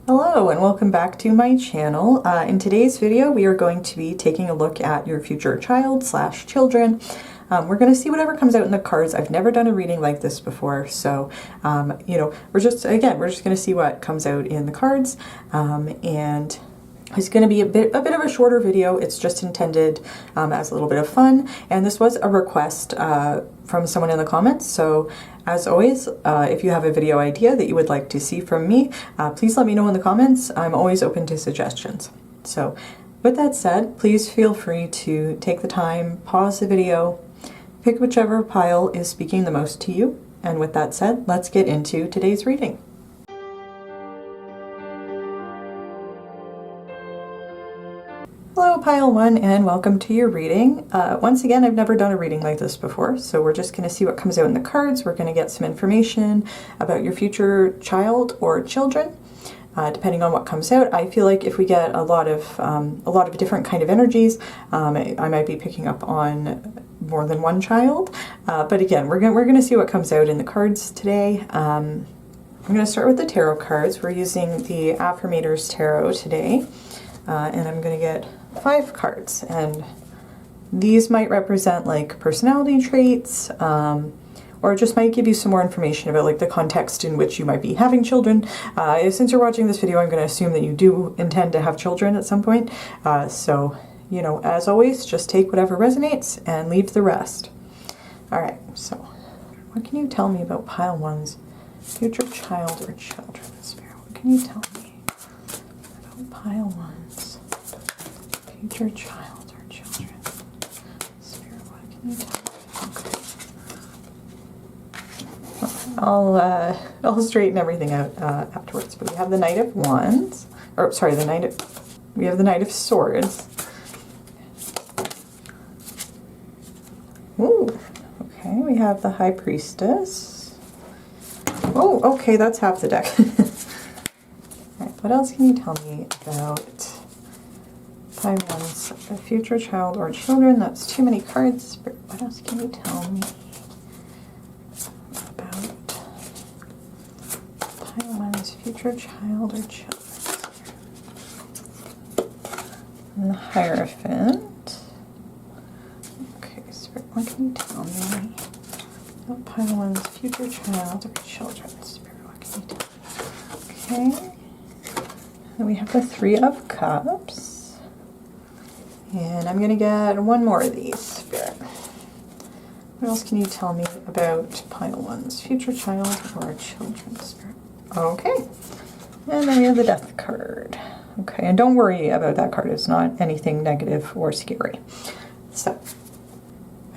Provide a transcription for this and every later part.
Hello and welcome back to my channel. In today's video we are going to be taking a look at your future child / children. We're going to see whatever comes out in the cards. I've never done a reading like this before, so we're just going to see what comes out in the cards, and it's going to be a bit of a shorter video. It's just intended as a little bit of fun, and this was a request from someone in the comments. So as always, if you have a video idea that you would like to see from me, please let me know in the comments. I'm always open to suggestions. So with that said, please feel free to take the time, pause the video, pick whichever pile is speaking the most to you. And with that said, let's get into today's reading. Hello Pile 1 and welcome to your reading. Once again, I've never done a reading like this before, so we're just going to see what comes out in the cards. We're going to get some information about your future child or children, depending on what comes out. I feel like if we get a lot of different kind of energies, I might be picking up on more than one child. But again, we're going to see what comes out in the cards today. I'm going to start with the tarot cards. We're using the Affirmator's tarot today. And I'm going to get 5 cards, and these might represent like personality traits, or just might give you some more information about like the context in which you might be having children. Since you're watching this video, I'm going to assume that you do intend to have children at some point. So, you know, as always, just take whatever resonates and leave the rest. Alright, so what can you tell me about Pile 1's future child or children? Spirit, what can you tell me about Pile 1? Future child or children. Spirit, what can you tell me? Okay. I'll straighten everything out afterwards. But we have the Knight of Wands, or sorry, we have the Knight of Swords. Ooh, okay. We have the High Priestess. Oh, okay, that's half the deck. All right, what else can you tell me about Pile 1's future child or children? That's too many cards. But what else can you tell me about Pile 1's future child or children? And the Hierophant. Okay, Spirit, what can you tell me about Pile 1's future child or children? Spirit, what can you tell me? Okay. Then we have the Three of Cups. And I'm going to get one more of these, Spirit. What else can you tell me about Pile 1's future child or children, Spirit? Okay. And then we have the Death card. Okay, and don't worry about that card. It's not anything negative or scary. So,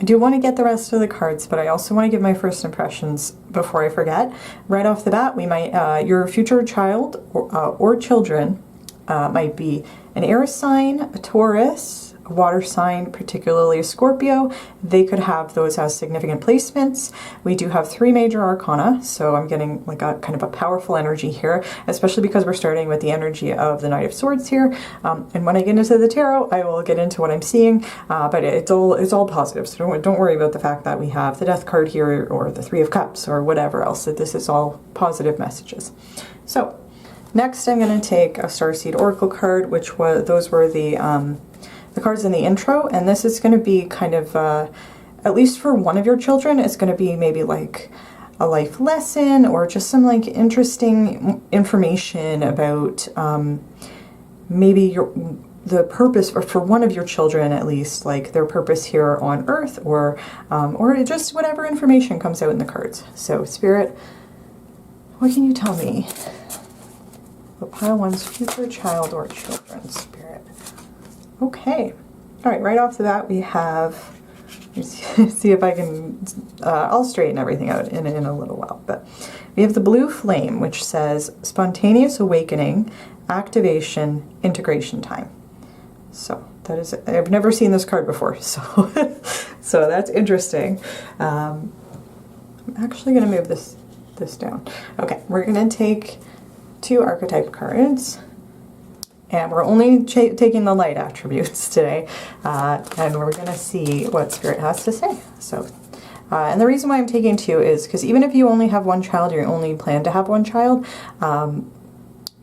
I do want to get the rest of the cards, but I also want to give my first impressions before I forget. Right off the bat, we might, your future child or children might be an air sign, a Taurus, a water sign, particularly a Scorpio. They could have those as significant placements. We do have 3 major arcana, so I'm getting like a kind of a powerful energy here, especially because we're starting with the energy of the Knight of Swords here. And when I get into the tarot, I will get into what I'm seeing, but it's all positive. So don't worry about the fact that we have the Death card here or the Three of Cups or whatever else. That this is all positive messages. So next, I'm going to take a Starseed Oracle card, which was those were the cards in the intro, and this is going to be kind of, at least for one of your children, it's going to be maybe like a life lesson or just some like interesting information about maybe the purpose, or for one of your children at least, like their purpose here on Earth, or just whatever information comes out in the cards. So Spirit, what can you tell me about Pile 1's future child or children, Spirit? Okay. All right, right off the bat we have, let's see if I can, I'll straighten everything out in a little while, but we have the Blue Flame, which says spontaneous awakening, activation, integration time. So that is, I've never seen this card before, so so that's interesting. I'm actually going to move this down. Okay, we're going to take 2 archetype cards. And we're only taking the light attributes today, and we're going to see what Spirit has to say. So, and the reason why I'm taking 2 is because even if you only have one child, or you only plan to have one child,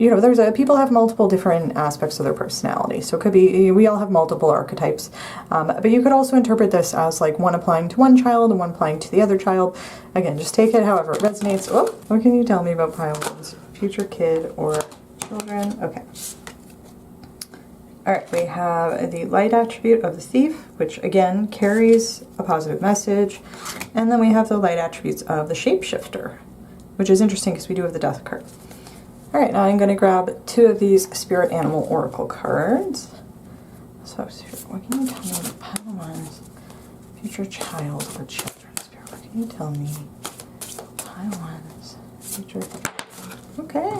you know, people have multiple different aspects of their personality. So it could be, we all have multiple archetypes. But you could also interpret this as like one applying to one child and one applying to the other child. Again, just take it however it resonates. Oh, what can you tell me about pile ones? Future kid or children? Okay. All right, we have the light attribute of the thief, which again carries a positive message. And then we have the light attributes of the shapeshifter, which is interesting because we do have the death card. All right, now I'm going to grab 2 of these spirit animal oracle cards. So, what can you tell me about pile ones? Future child or children? Spirit, what can you tell me? Pile ones, future. Okay,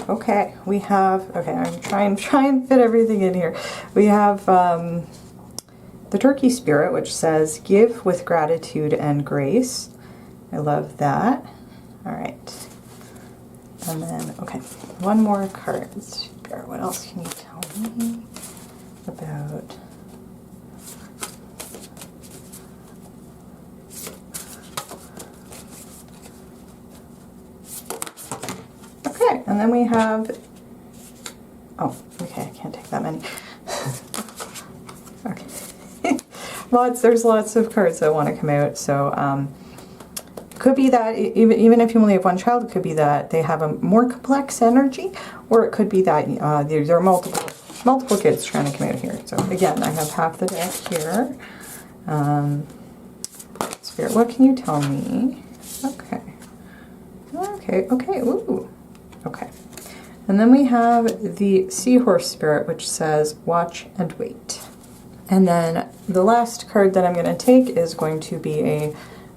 okay, we have, okay, I'm trying to fit everything in here. We have the turkey spirit, which says, give with gratitude and grace. I love that. All right. And then, okay, one more card. Spirit, what else can you tell me about? Okay, and then we have, oh, okay, I can't take that many. Okay. There's lots of cards that want to come out, so could be that even if you only have one child, it could be that they have a more complex energy, or it could be that there are multiple kids trying to come out here. So again, I have half the deck here. Spirit, what can you tell me? Okay. Okay, ooh. Okay. And then we have the seahorse spirit, which says, watch and wait. And then the last card that I'm going to take is going to be a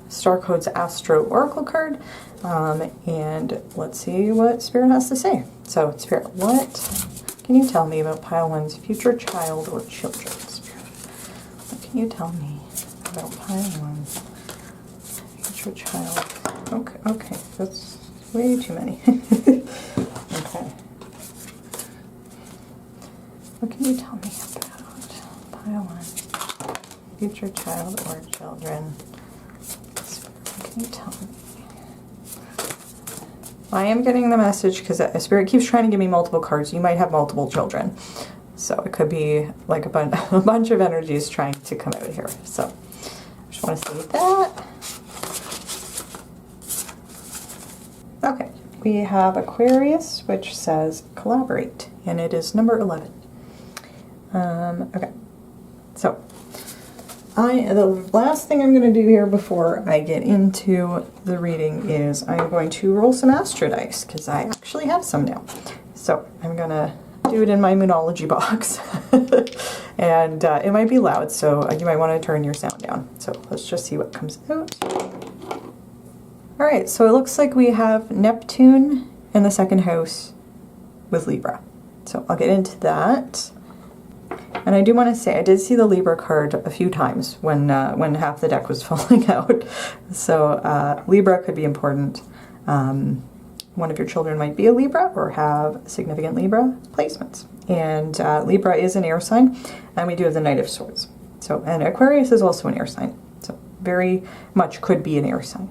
Starcodes Astro Oracle card. And let's see what Spirit has to say. So, Spirit, what can you tell me about pile one's future child or children? Spirit, what can you tell me about pile one's future child? Okay, that's way too many. Okay. What can you tell me about pile one, future child or children? What can you tell me? I am getting the message because Spirit keeps trying to give me multiple cards. You might have multiple children. So it could be like a bunch of energies trying to come out here. So I just want to say that. Okay, we have Aquarius, which says collaborate, and it is number 11. Okay, so the last thing I'm going to do here before I get into the reading is I'm going to roll some Astro dice, because I actually have some now. So I'm going to do it in my Moonology box. And it might be loud, so you might want to turn your sound down. So let's just see what comes out. Alright, so it looks like we have Neptune in the second house with Libra. So I'll get into that. And I do want to say, I did see the Libra card a few times when half the deck was falling out. So Libra could be important. One of your children might be a Libra or have significant Libra placements. And Libra is an air sign, and we do have the Knight of Swords. So, and Aquarius is also an air sign. So very much could be an air sign.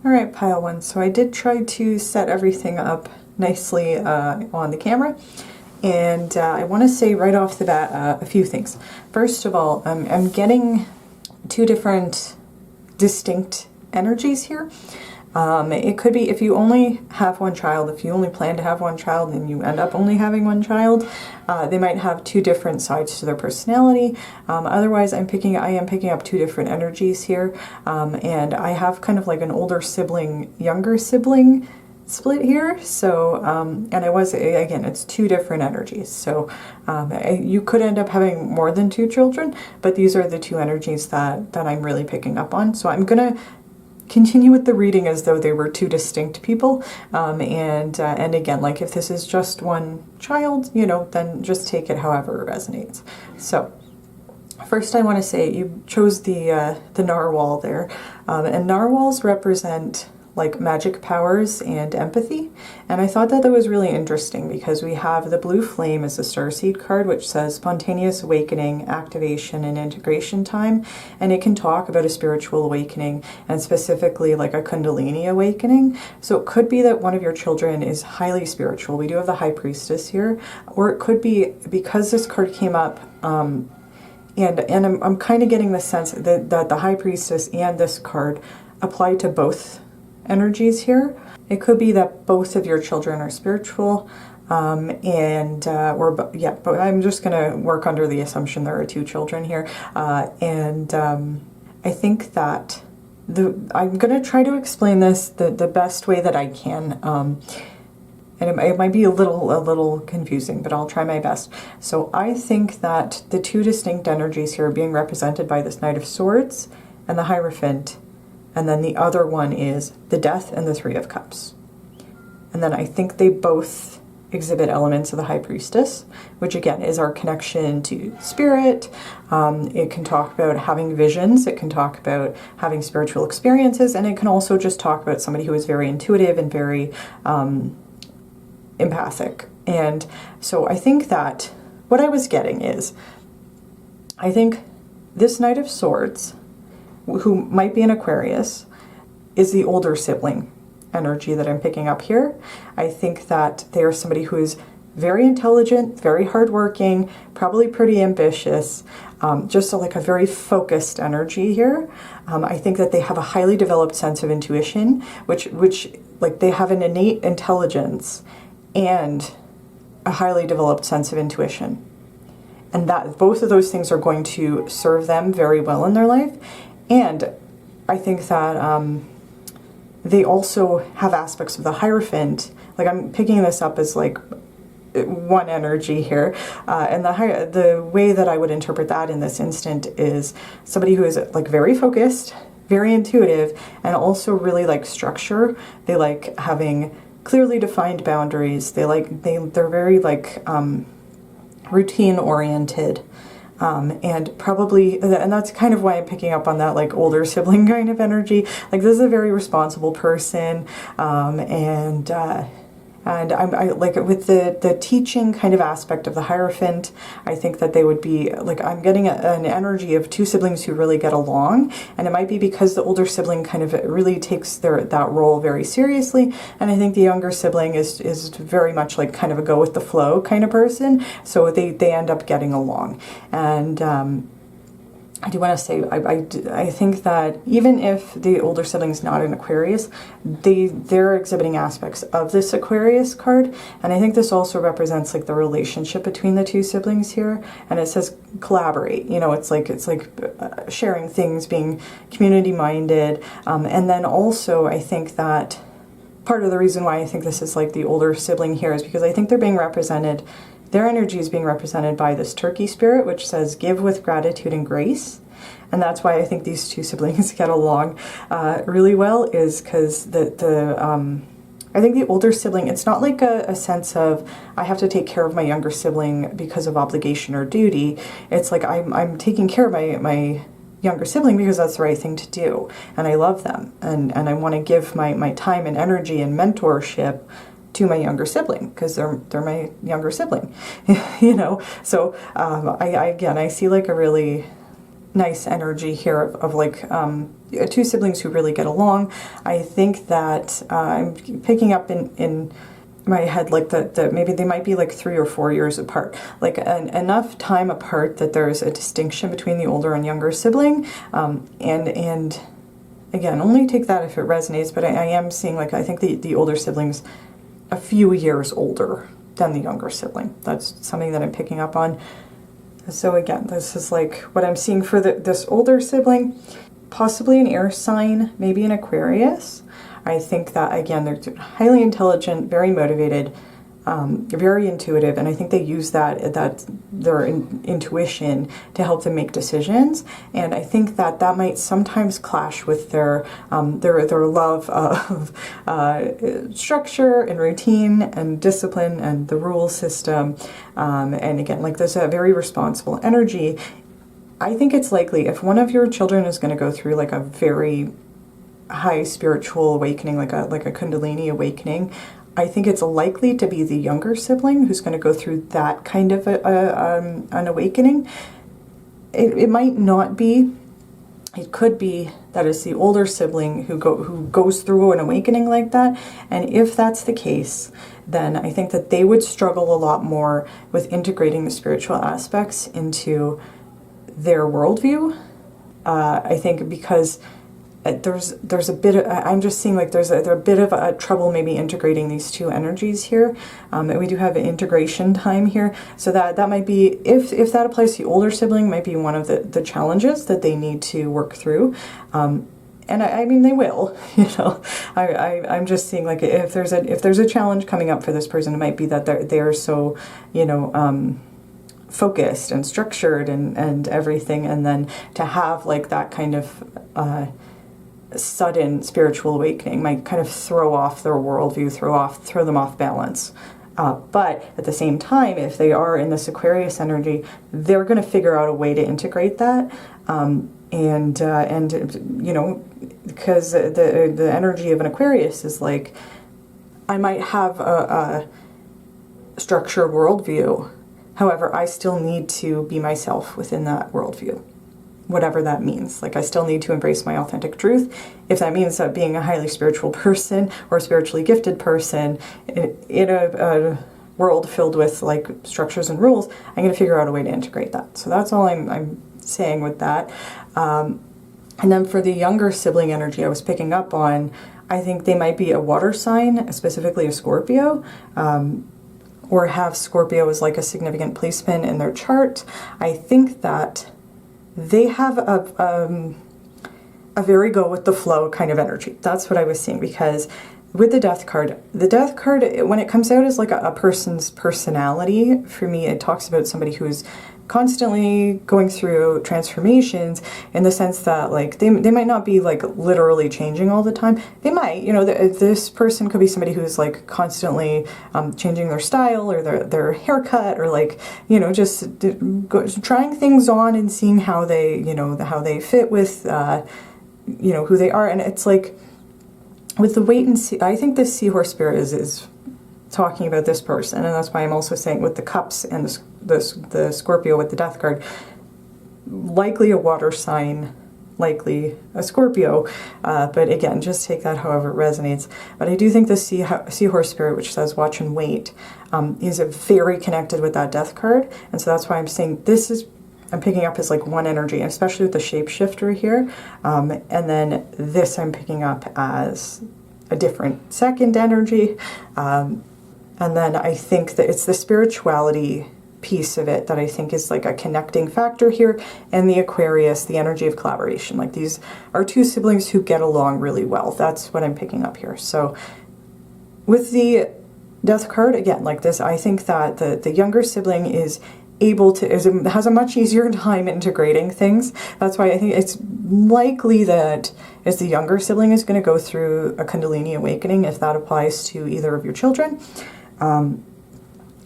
All right, pile one. So I did try to set everything up nicely on the camera. And I want to say right off the bat a few things. First of all, I'm getting 2 different distinct energies here. It could be if you only have one child, if you only plan to have one child and you end up only having one child, they might have 2 different sides to their personality. Otherwise, I am picking up 2 different energies here. And I have kind of like an older sibling, younger sibling split here. So, and again, it's 2 different energies. So you could end up having more than 2 children, but these are the 2 energies that I'm really picking up on. So I'm going to continue with the reading as though they were 2 distinct people. And again, like if this is just one child, you know, then just take it however it resonates. So first I want to say you chose the narwhal there. And narwhals represent like magic powers and empathy. And I thought that that was really interesting because we have the blue flame as the Starseed card, which says spontaneous awakening, activation, and integration time. And it can talk about a spiritual awakening and specifically like a Kundalini awakening. So it could be that one of your children is highly spiritual. We do have the High Priestess here. Or it could be because this card came up, and I'm kind of getting the sense that the High Priestess and this card apply to both energies here. It could be that both of your children are spiritual, but I'm just going to work under the assumption there are two children here, I think that I'm going to try to explain this the best way that I can. And it might be a little confusing, but I'll try my best. So I think that the two distinct energies here are being represented by this Knight of Swords and the Hierophant, and then the other one is the Death and the Three of Cups. And then I think they both exhibit elements of the High Priestess, which again is our connection to spirit. It can talk about having visions, it can talk about having spiritual experiences, and it can also just talk about somebody who is very intuitive and very empathic. And so I think that what I was getting is, I think this Knight of Swords, who might be an Aquarius, is the older sibling energy that I'm picking up here. I think that they are somebody who is very intelligent, very hardworking, probably pretty ambitious, just like a very focused energy here. I think that they have a highly developed sense of intuition, which like they have an innate intelligence and a highly developed sense of intuition. And that both of those things are going to serve them very well in their life. And I think that they also have aspects of the Hierophant. Like I'm picking this up as like one energy here. And the way that I would interpret that in this instant is somebody who is like very focused, very intuitive, and also really like structure. They like having clearly defined boundaries. They're very like routine oriented, and that's kind of why I'm picking up on that like older sibling kind of energy. Like this is a very responsible person, and I like with the teaching kind of aspect of the Hierophant. I think that they would be like, I'm getting an energy of two siblings who really get along, and it might be because the older sibling kind of really takes that role very seriously, and I think the younger sibling is very much like kind of a go with the flow kind of person, so they end up getting along. And I do want to say, I think that even if the older sibling's not an Aquarius, they're exhibiting aspects of this Aquarius card, and I think this also represents like the relationship between the two siblings here. And it says collaborate. You know, it's like sharing things, being community minded, and then also I think that part of the reason why I think this is like the older sibling here is because I think they're being represented. Their energy is being represented by this turkey spirit, which says give with gratitude and grace. And that's why I think these two siblings get along really well, is because I think the older sibling, it's not like a sense of I have to take care of my younger sibling because of obligation or duty. It's like I'm taking care of my younger sibling because that's the right thing to do. And I love them. And I want to give my time and energy and mentorship to my younger sibling because they're my younger sibling, you know. So I see like a really nice energy here of like two siblings who really get along. I think that I'm picking up in my head like that maybe they might be like 3 or 4 years apart, like enough time apart that there's a distinction between the older and younger sibling, and again, only take that if it resonates, but I am seeing like I think the older siblings a few years older than the younger sibling. That's something that I'm picking up on. So again, this is like what I'm seeing for this older sibling, possibly an air sign, maybe an Aquarius. I think that, again, they're highly intelligent, very motivated, very intuitive, and I think they use their intuition to help them make decisions. And I think that might sometimes clash with their love of structure and routine and discipline and the rule system. And again, like there's a very responsible energy. I think it's likely if one of your children is going to go through like a very high spiritual awakening, like a Kundalini awakening, I think it's likely to be the younger sibling who's going to go through that kind of an awakening. It might not be. It could be that it's the older sibling who goes through an awakening like that. And if that's the case, then I think that they would struggle a lot more with integrating the spiritual aspects into their worldview. I think because there's a bit of, I'm just seeing like there's a bit of a trouble maybe integrating these two energies here. And we do have an integration time here, so that might be, if that applies to the older sibling, might be one of the challenges that they need to work through. And I mean, they will, you know. I'm just seeing like if there's a challenge coming up for this person, it might be that they're so, you know, focused and structured and everything, and then to have like that kind of sudden spiritual awakening might kind of throw off their worldview, throw them off balance. But at the same time, if they are in this Aquarius energy, they're going to figure out a way to integrate that. And you know, because the energy of an Aquarius is like, I might have a structured worldview. However, I still need to be myself within that worldview, whatever that means. Like, I still need to embrace my authentic truth. If that means that being a highly spiritual person or a spiritually gifted person in a world filled with like structures and rules, I'm going to figure out a way to integrate that. So that's all I'm saying with that. And then for the younger sibling energy I was picking up on, I think they might be a water sign, specifically a Scorpio, or have Scorpio as like a significant placement in their chart. I think that they have a very go with the flow kind of energy. That's what I was seeing, because with the Death card, when it comes out as like a person's personality, for me, it talks about somebody who's constantly going through transformations, in the sense that like they might not be like literally changing all the time. They might, you know, this person could be somebody who's like constantly changing their style or their haircut, or like, you know, just trying things on and seeing how they, you know, how they fit with, you know, who they are. And it's like, with the wait and see, I think this seahorse spirit is talking about this person, and that's why I'm also saying with the cups and the Scorpio with the Death card, likely a water sign, likely a Scorpio, but again, just take that however it resonates. But I do think the seahorse spirit, which says watch and wait, is very connected with that Death card, and so that's why I'm saying this is, I'm picking up as like one energy, especially with the shapeshifter here, and then this I'm picking up as a different second energy. And then I think that it's the spirituality piece of it that I think is like a connecting factor here, and the Aquarius, the energy of collaboration. Like, these are two siblings who get along really well. That's what I'm picking up here. So with the Death card, again, like this, I think that the younger sibling is able to, has a much easier time integrating things. That's why I think it's likely that as the younger sibling is going to go through a Kundalini awakening, if that applies to either of your children.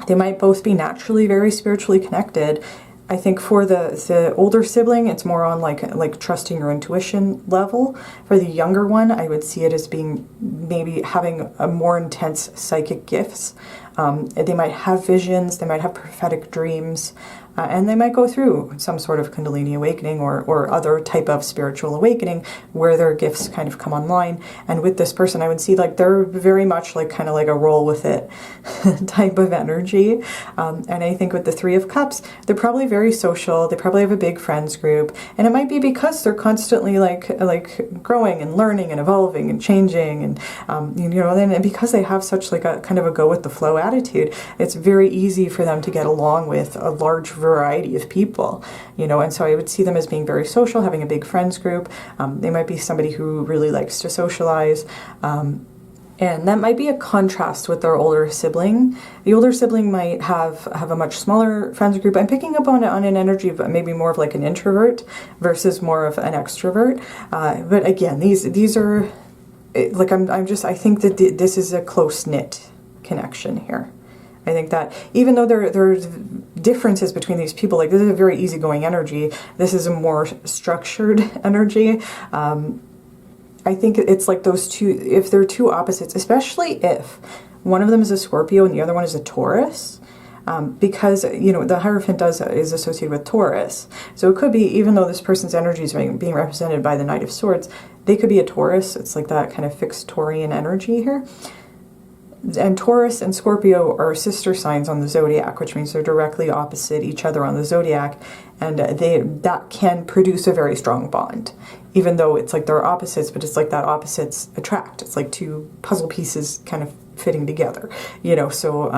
They might both be naturally very spiritually connected. I think for the older sibling, it's more on like trusting your intuition level. For the younger one, I would see it as being maybe having a more intense psychic gifts. They might have visions, they might have prophetic dreams, and they might go through some sort of Kundalini awakening or other type of spiritual awakening where their gifts kind of come online. And with this person, I would see like they're very much like kind of like a roll with it type of energy. And I think with the Three of Cups, they're probably very social. They probably have a big friends group, and it might be because they're constantly like growing and learning and evolving and changing, and you know, and because they have such like a kind of a go with the flow attitude, it's very easy for them to get along with a large variety of people, you know. And so I would see them as being very social, having a big friends group. They might be somebody who really likes to socialize, and that might be a contrast with their older sibling. The older sibling might have a much smaller friends group. I'm picking up on an energy of maybe more of like an introvert versus more of an extrovert. But again, these are like, I think that this is a close-knit connection here. I think that even though there's differences between these people, like this is a very easygoing energy, this is a more structured energy. I think it's like those two, if they're two opposites, especially if one of them is a Scorpio and the other one is a Taurus, because, you know, the Hierophant is associated with Taurus. So it could be, even though this person's energy is being represented by the Knight of Swords, they could be a Taurus. It's like that kind of fixed Taurian energy here. And Taurus and Scorpio are sister signs on the zodiac, which means they're directly opposite each other on the zodiac, and that can produce a very strong bond, even though it's like they're opposites, but it's like that opposites attract. It's like two puzzle pieces kind of fitting together, you know. So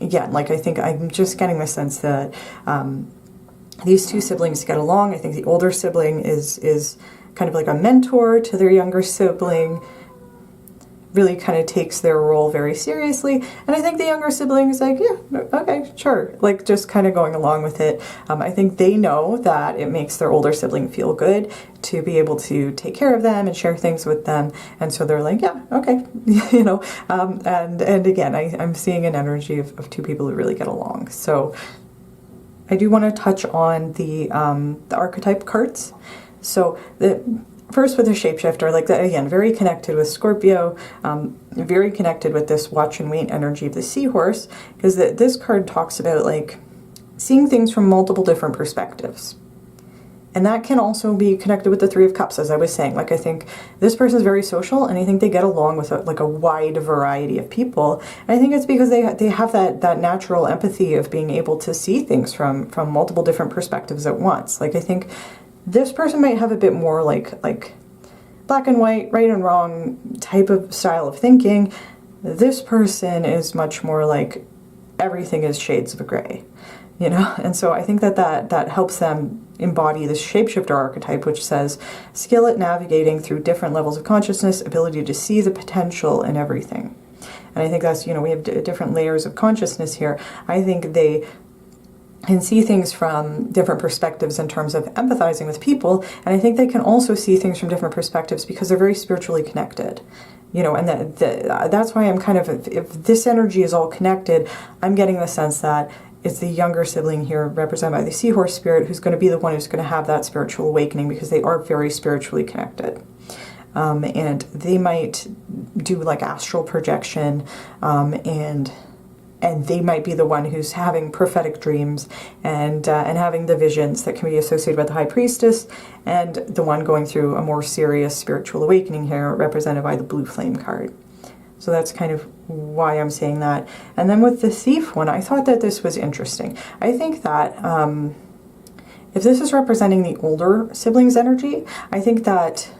again, like I think I'm just getting the sense that these two siblings get along. I think the older sibling is kind of like a mentor to their younger sibling, really kind of takes their role very seriously, and I think the younger sibling is like, yeah, okay, sure, like just kind of going along with it. I think they know that it makes their older sibling feel good to be able to take care of them and share things with them, and so they're like, yeah, okay, you know. And again, I'm seeing an energy of two people who really get along. So I do want to touch on the archetype cards. So first with the shapeshifter, like that, again, very connected with Scorpio, very connected with this watch and wait energy of the seahorse, because this card talks about like seeing things from multiple different perspectives. And that can also be connected with the Three of Cups, as I was saying. Like, I think this person is very social, and I think they get along with like a wide variety of people. And I think it's because they have that natural empathy of being able to see things from multiple different perspectives at once. Like, I think this person might have a bit more like black and white, right and wrong type of style of thinking. This person is much more like everything is shades of gray, you know? And so I think that helps them embody this shapeshifter archetype, which says skill at navigating through different levels of consciousness, ability to see the potential in everything. And I think that's, you know, we have different layers of consciousness here. I think they can see things from different perspectives in terms of empathizing with people, and I think they can also see things from different perspectives because they're very spiritually connected, you know. And that's why I'm kind of, if this energy is all connected, I'm getting the sense that it's the younger sibling here, represented by the seahorse spirit, who's going to be the one who's going to have that spiritual awakening, because they are very spiritually connected. And they might do like astral projection, and they might be the one who's having prophetic dreams and having the visions that can be associated with the High Priestess, and the one going through a more serious spiritual awakening here, represented by the Blue Flame card. So that's kind of why I'm saying that. And then with the Thief one, I thought that this was interesting. I think that if this is representing the older siblings' energy, I think that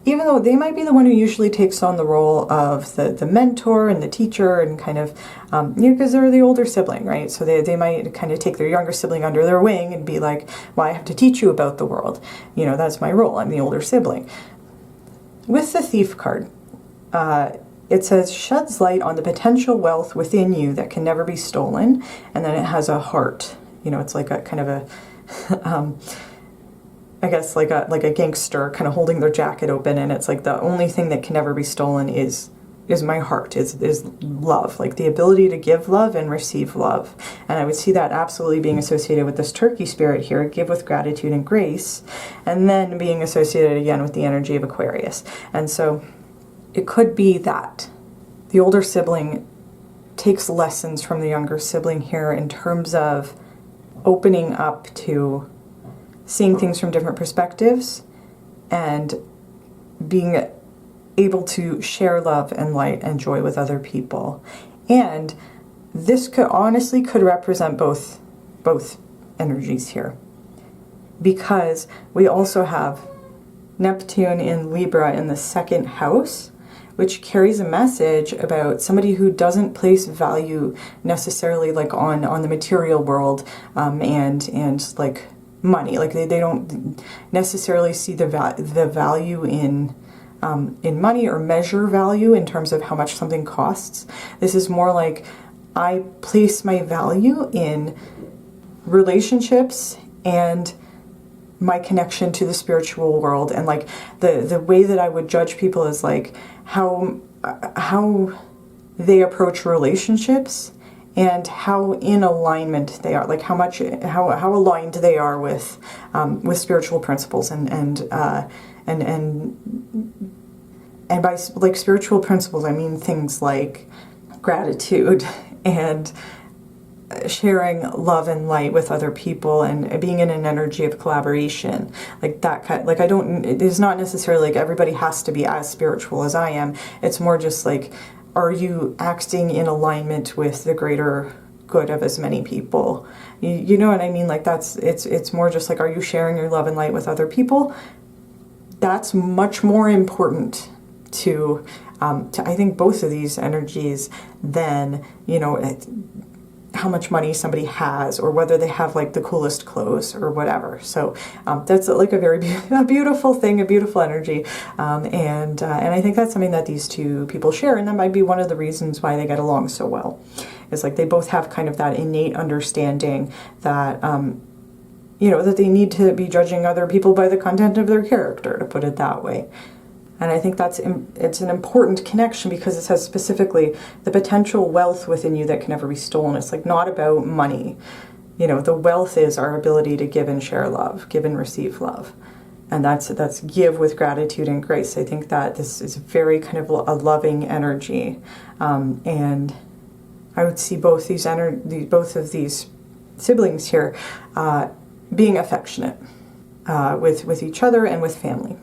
even though they might be the one who usually takes on the role of the mentor and the teacher and kind of, you know, because they're the older sibling, right? So they might kind of take their younger sibling under their wing and be like, well, I have to teach you about the world. You know, that's my role. I'm the older sibling. With the Thief card, it says, sheds light on the potential wealth within you that can never be stolen. And then it has a heart. You know, it's like a kind of a... I guess like a gangster kind of holding their jacket open, and it's like the only thing that can never be stolen is my heart, is love, like the ability to give love and receive love. And I would see that absolutely being associated with this turkey spirit here, give with gratitude and grace, and then being associated again with the energy of Aquarius. And so it could be that the older sibling takes lessons from the younger sibling here in terms of opening up to seeing things from different perspectives and being able to share love and light and joy with other people. And this could represent both energies here, because we also have Neptune in Libra in the second house, which carries a message about somebody who doesn't place value necessarily like on the material world, and like money. Like they don't necessarily see the value in money, or measure value in terms of how much something costs. This is more like, I place my value in relationships and my connection to the spiritual world, and like the way that I would judge people is like how they approach relationships and how in alignment they are, like how aligned they are with spiritual principles and and by like spiritual principles, I mean things like gratitude and sharing love and light with other people and being in an energy of collaboration, like that kind. Like it's not necessarily like everybody has to be as spiritual as I am. It's more just like, are you acting in alignment with the greater good of as many people? You know what I mean? Like it's more just like, are you sharing your love and light with other people? That's much more important to I think both of these energies than, you know, how much money somebody has or whether they have like the coolest clothes or whatever. So that's like a very beautiful thing, a beautiful energy, and I think that's something that these two people share, and that might be one of the reasons why they get along so well. It's like they both have kind of that innate understanding that you know, that they need to be judging other people by the content of their character, to put it that way. And I think it's an important connection because it says specifically the potential wealth within you that can never be stolen. It's like not about money. You know, the wealth is our ability to give and share love, give and receive love. And that's give with gratitude and grace. I think that this is very kind of a loving energy. And I would see both of these siblings here being affectionate with each other and with family.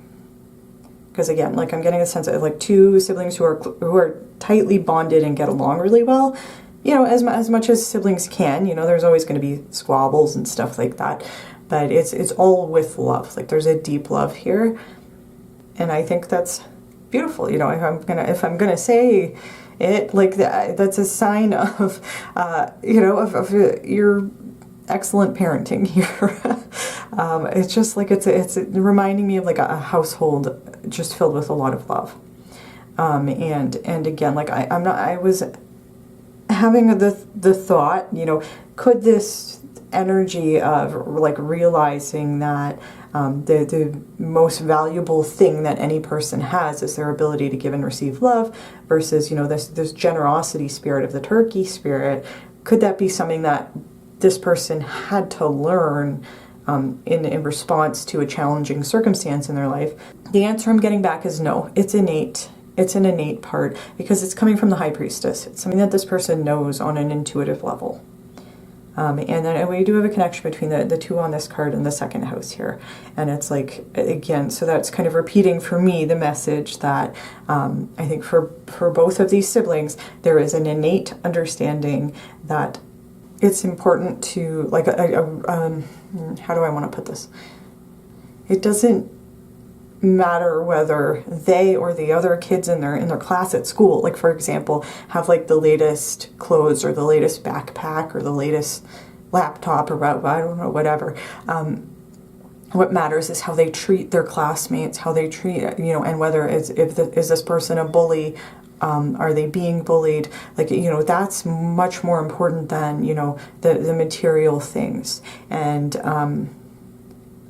Because again, like I'm getting a sense of like two siblings who are tightly bonded and get along really well. You know, as much as siblings can. You know, there's always going to be squabbles and stuff like that, but it's all with love. Like there's a deep love here, and I think that's beautiful. You know, if I'm gonna say it like that, that's a sign of you know, of your excellent parenting here. It's just like it's reminding me of like a household just filled with a lot of love. And again, like I was having the thought, you know, could this energy of like realizing that the most valuable thing that any person has is their ability to give and receive love versus, you know, this generosity spirit of the turkey spirit, could that be something that this person had to learn in response to a challenging circumstance in their life? The answer I'm getting back is no. It's innate. It's an innate part because it's coming from the High Priestess. It's something that this person knows on an intuitive level. And then we do have a connection between the two on this card and the second house here. And it's like, again, so that's kind of repeating for me the message that I think for both of these siblings, there is an innate understanding that it's important to, like, how do I want to put this? It doesn't matter whether they or the other kids in their class at school, like for example, have like the latest clothes or the latest backpack or the latest laptop or I don't know, whatever. What matters is how they treat their classmates, how they treat, you know, and whether is this person a bully. Are they being bullied? Like, you know, that's much more important than, you know, the material things. And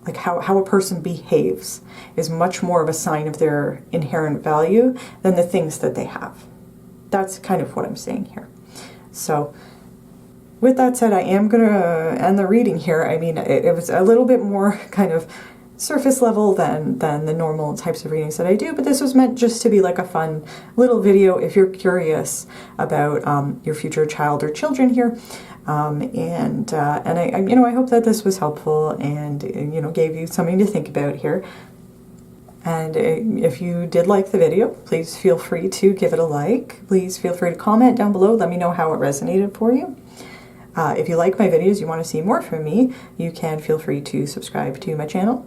like how a person behaves is much more of a sign of their inherent value than the things that they have. That's kind of what I'm saying here. So with that said, I am going to end the reading here. I mean, it was a little bit more kind of surface level than the normal types of readings that I do, but this was meant just to be like a fun little video if you're curious about your future child or children here. And I you know, I hope that this was helpful and, you know, gave you something to think about here. And if you did like the video, please feel free to give it a like. Please feel free to comment down below. Let me know how it resonated for you. If you like my videos, you want to see more from me, you can feel free to subscribe to my channel.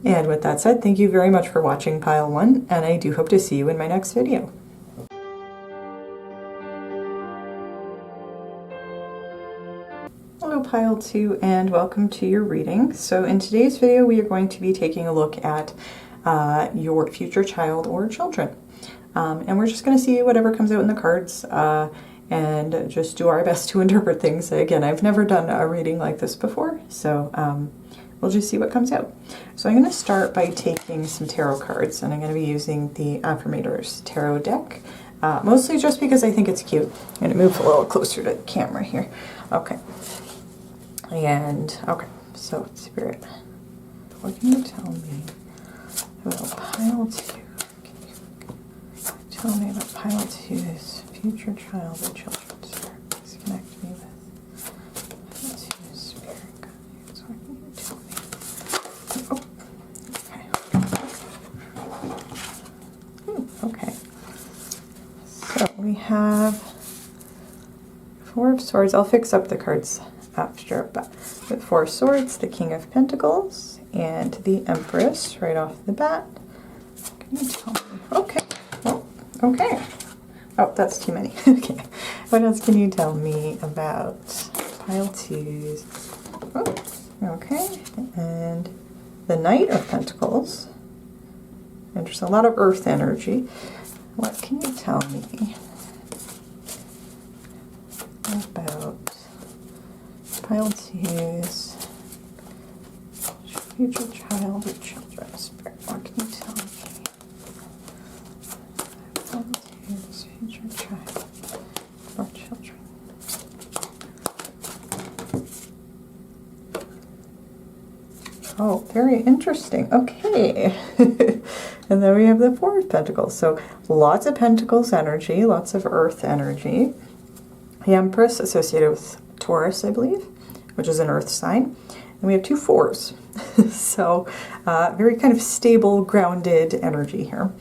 And with that said, thank you very much for watching Pile 1, and I do hope to see you in my next video. Hello Pile 2, and welcome to your reading. So in today's video, we are going to be taking a look at your future child or children. And we're just going to see whatever comes out in the cards and just do our best to interpret things. Again, I've never done a reading like this before, so we'll just see what comes out. So I'm going to start by taking some tarot cards, and I'm going to be using the Affirmator's tarot deck, mostly just because I think it's cute. I'm going to move a little closer to the camera here. Okay. And, okay, so Spirit, what can you tell me about Pile 2? tell me about Pile 2's future child or children? Spirit, please connect me with Pile 2's spirit guides. What can you tell me? Oh, okay. Okay. So we have Four of Swords. I'll fix up the cards after, but with Four of Swords, the King of Pentacles, and the Empress right off the bat. What can you tell me? Okay. Oh, okay. Oh, that's too many. Okay. What else can you tell me about Pile 2's? Oh, okay. And the Knight of Pentacles. Interesting. A lot of earth energy. What can you tell me about Pile 2's future child or children? Spirit, what can you tell me? Pile 2's future child or children. Oh, very interesting. Okay. And then we have the Four of Pentacles. So lots of Pentacles energy, lots of earth energy. The Empress associated with Taurus, I believe, which is an earth sign. And we have two fours. So very kind of stable, grounded energy here.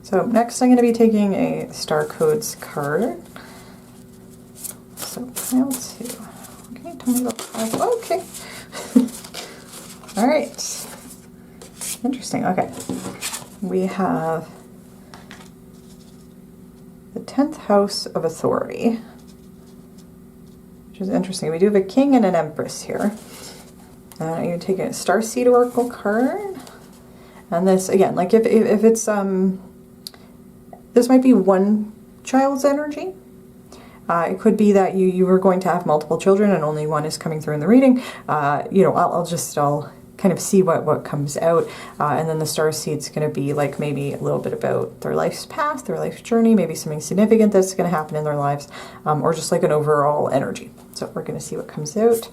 So next I'm going to be taking a Starcodes card. So Pile 2. Okay, tell me about Pile 2. Okay. All right. Interesting. Okay. We have the 10th house of authority, which is interesting. We do have a king and an empress here. I'm going to take a Starseed oracle card. And this, again, like if it's, this might be one child's energy. It could be that you were going to have multiple children and only one is coming through in the reading. You know, I'll kind of see what comes out, and then the Starseed's going to be like maybe a little bit about their life's path, their life's journey, maybe something significant that's going to happen in their lives, or just like an overall energy. So we're going to see what comes out.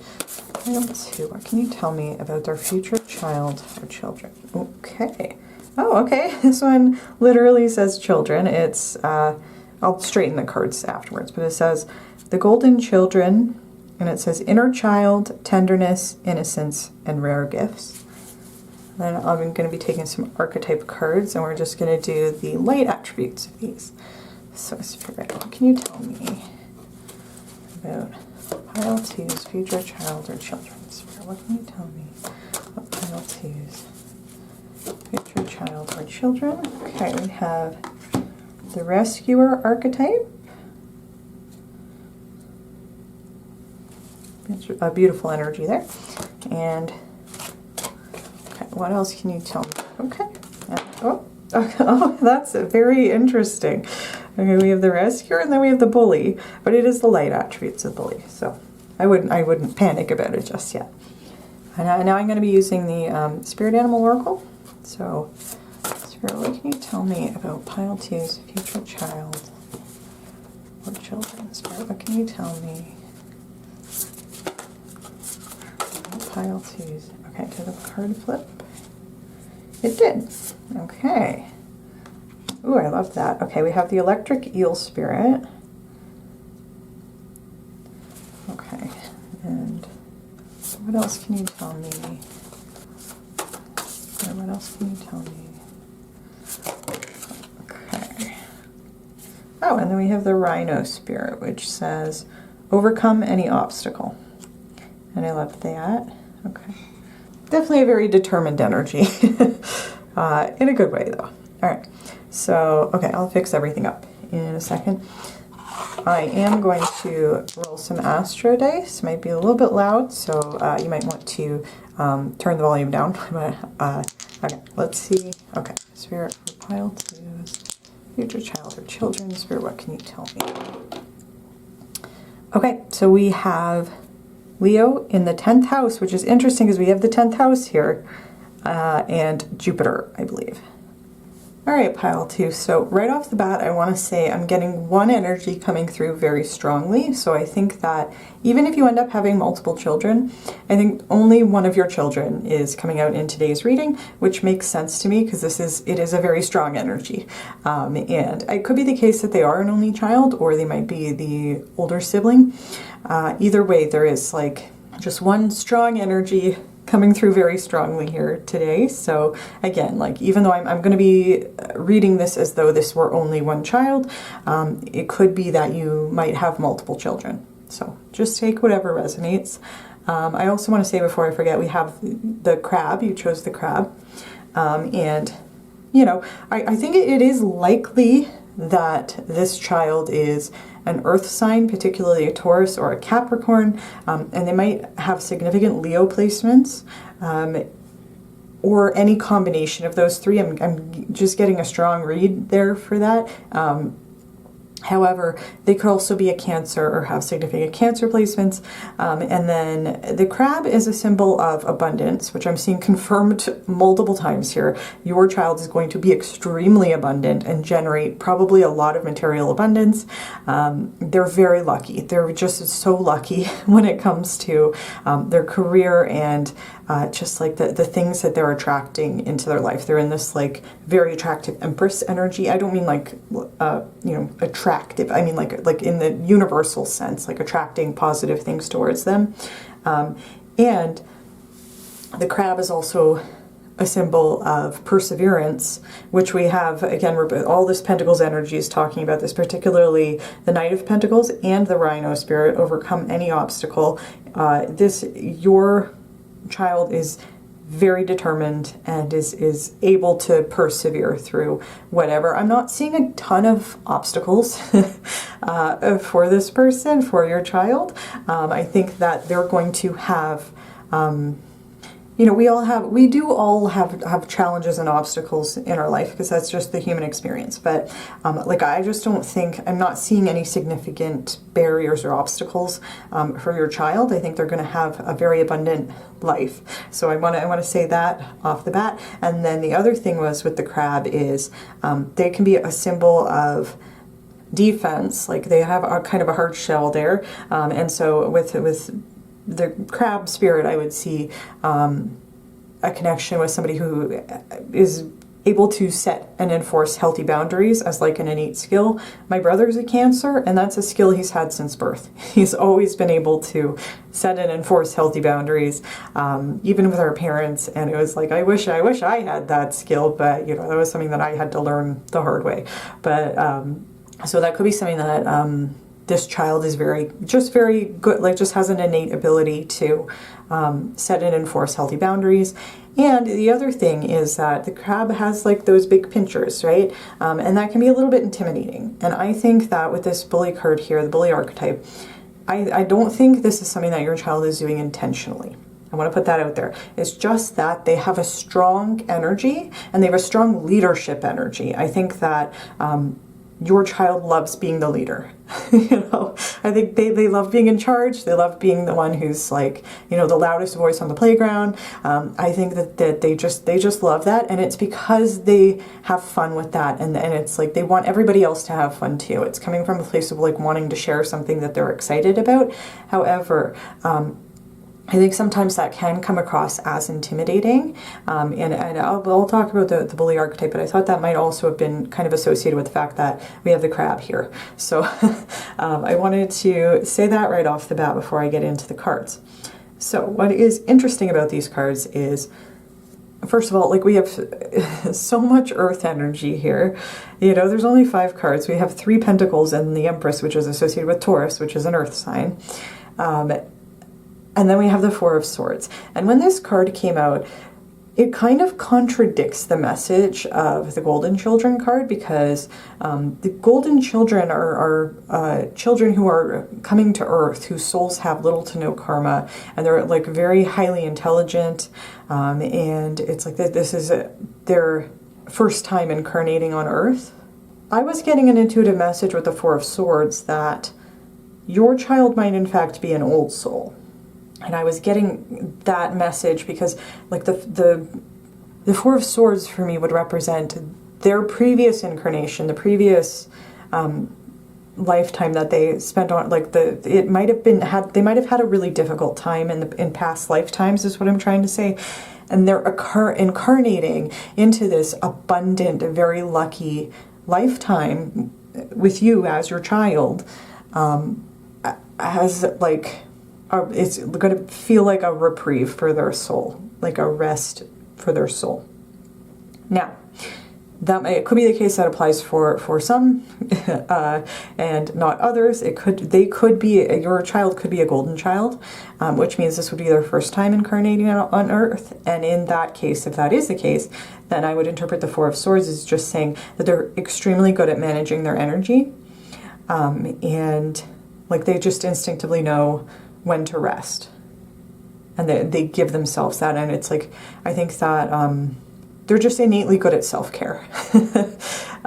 Pile 2, what can you tell me about their future child or children? Okay. Oh, okay. This one literally says children. It's I'll straighten the cards afterwards, but it says the golden children. And it says inner child, tenderness, innocence, and rare gifts. Then I'm going to be taking some archetype cards, and we're just going to do the light attributes of these. So, Spirit, what can you tell me about Pile 2's future child or children? Spirit, what can you tell me about Pile 2's future child or children? Okay, we have the rescuer archetype. A beautiful energy there. And okay, what else can you tell me? Okay. Oh, that's very interesting. Okay, we have the rescuer and then we have the bully, but it is the light attributes of bully, so I wouldn't panic about it just yet. And now I'm going to be using the Spirit Animal Oracle. So, Spirit, what can you tell me about Pile 2's future child or children? Spirit, what can you tell me? Pile 2's. Okay, did a card flip? It did. Okay. Ooh, I love that. Okay, we have the electric eel spirit. Okay, and what else can you tell me? What else can you tell me? Okay. Oh, and then we have the rhino spirit, which says, overcome any obstacle. And I love that. Okay. Definitely a very determined energy. In a good way, though. All right. So, okay, I'll fix everything up in a second. I am going to roll some Astro dice. Might be a little bit loud, so you might want to turn the volume down. Okay, let's see. Okay, Spirit for Pile 2's future child or children. Spirit, what can you tell me? Okay, so we have Leo in the 10th house, which is interesting because we have the 10th house here, and Jupiter, I believe. All right, pile 2. So right off the bat, I want to say I'm getting one energy coming through very strongly. So I think that even if you end up having multiple children, I think only one of your children is coming out in today's reading, which makes sense to me because it is a very strong energy. And it could be the case that they are an only child, or they might be the older sibling. Either way, there is like just one strong energy coming through very strongly here today. So again, like even though I'm going to be reading this as though this were only one child, it could be that you might have multiple children. So just take whatever resonates. I also want to say before I forget, we have the crab. You chose the crab. And, you know, I think it is likely that this child is an earth sign, particularly a Taurus or a Capricorn, and they might have significant Leo placements, or any combination of those three. I'm just getting a strong read there for that. However, they could also be a Cancer or have significant Cancer placements. And then the crab is a symbol of abundance, which I'm seeing confirmed multiple times here. Your child is going to be extremely abundant and generate probably a lot of material abundance. They're very lucky. They're just so lucky when it comes to their career and just like the things that they're attracting into their life. They're in this like very attractive Empress energy. I don't mean like, attractive. I mean like in the universal sense, like attracting positive things towards them. And the crab is also a symbol of perseverance, which we have, again, all this Pentacles energy is talking about this, particularly the Knight of Pentacles and the Rhino spirit, overcome any obstacle. Your child is very determined and is able to persevere through whatever. I'm not seeing a ton of obstacles for this person, for your child. I think that they're going to have, we do all have challenges and obstacles in our life because that's just the human experience. But I just don't think, I'm not seeing any significant barriers or obstacles for your child. I think they're going to have a very abundant life. So I want to say that off the bat. And then the other thing was with the crab is they can be a symbol of defense. Like they have a kind of a hard shell there. And so with the crab spirit, I would see a connection with somebody who is able to set and enforce healthy boundaries as like an innate skill. My brother's a Cancer, and that's a skill he's had since birth. He's always been able to set and enforce healthy boundaries, even with our parents. And it was like, I wish I had that skill, but that was something that I had to learn the hard way. But so that could be something that this child is very good, like just has an innate ability to set and enforce healthy boundaries. And the other thing is that the crab has like those big pinchers, right? And that can be a little bit intimidating. And I think that with this bully card here, the bully archetype, I don't think this is something that your child is doing intentionally. I want to put that out there. It's just that they have a strong energy and they have a strong leadership energy. I think that your child loves being the leader. I think they love being in charge. They love being the one who's like, the loudest voice on the playground. I think that they just love that. And it's because they have fun with that. And it's like they want everybody else to have fun too. It's coming from a place of like wanting to share something that they're excited about. However, I think sometimes that can come across as intimidating, and I'll talk about the bully archetype, but I thought that might also have been kind of associated with the fact that we have the crab here. So I wanted to say that right off the bat before I get into the cards. So what is interesting about these cards is, first of all, like we have so much earth energy here. There's only 5 cards. We have 3 pentacles and the Empress, which is associated with Taurus, which is an earth sign. And then we have the 4 of Swords. And when this card came out, it kind of contradicts the message of the Golden Children card, because the Golden Children are children who are coming to Earth, whose souls have little to no karma, and they're like very highly intelligent, and it's like this is their first time incarnating on Earth. I was getting an intuitive message with the 4 of Swords that your child might in fact be an old soul. And I was getting that message because like the 4 of Swords for me would represent their previous incarnation, the previous lifetime that they spent on, like it might have been they might have had a really difficult time in past lifetimes, is what I'm trying to say, and they're incarnating into this abundant, very lucky lifetime with you as your child, as like it's going to feel like a reprieve for their soul, like a rest for their soul. Now, it could be the case that applies for some and not others. Your child could be a golden child, which means this would be their first time incarnating on Earth. And in that case, if that is the case, then I would interpret the Four of Swords as just saying that they're extremely good at managing their energy, and like they just instinctively know when to rest, and they give themselves that. And it's like, I think that they're just innately good at self-care.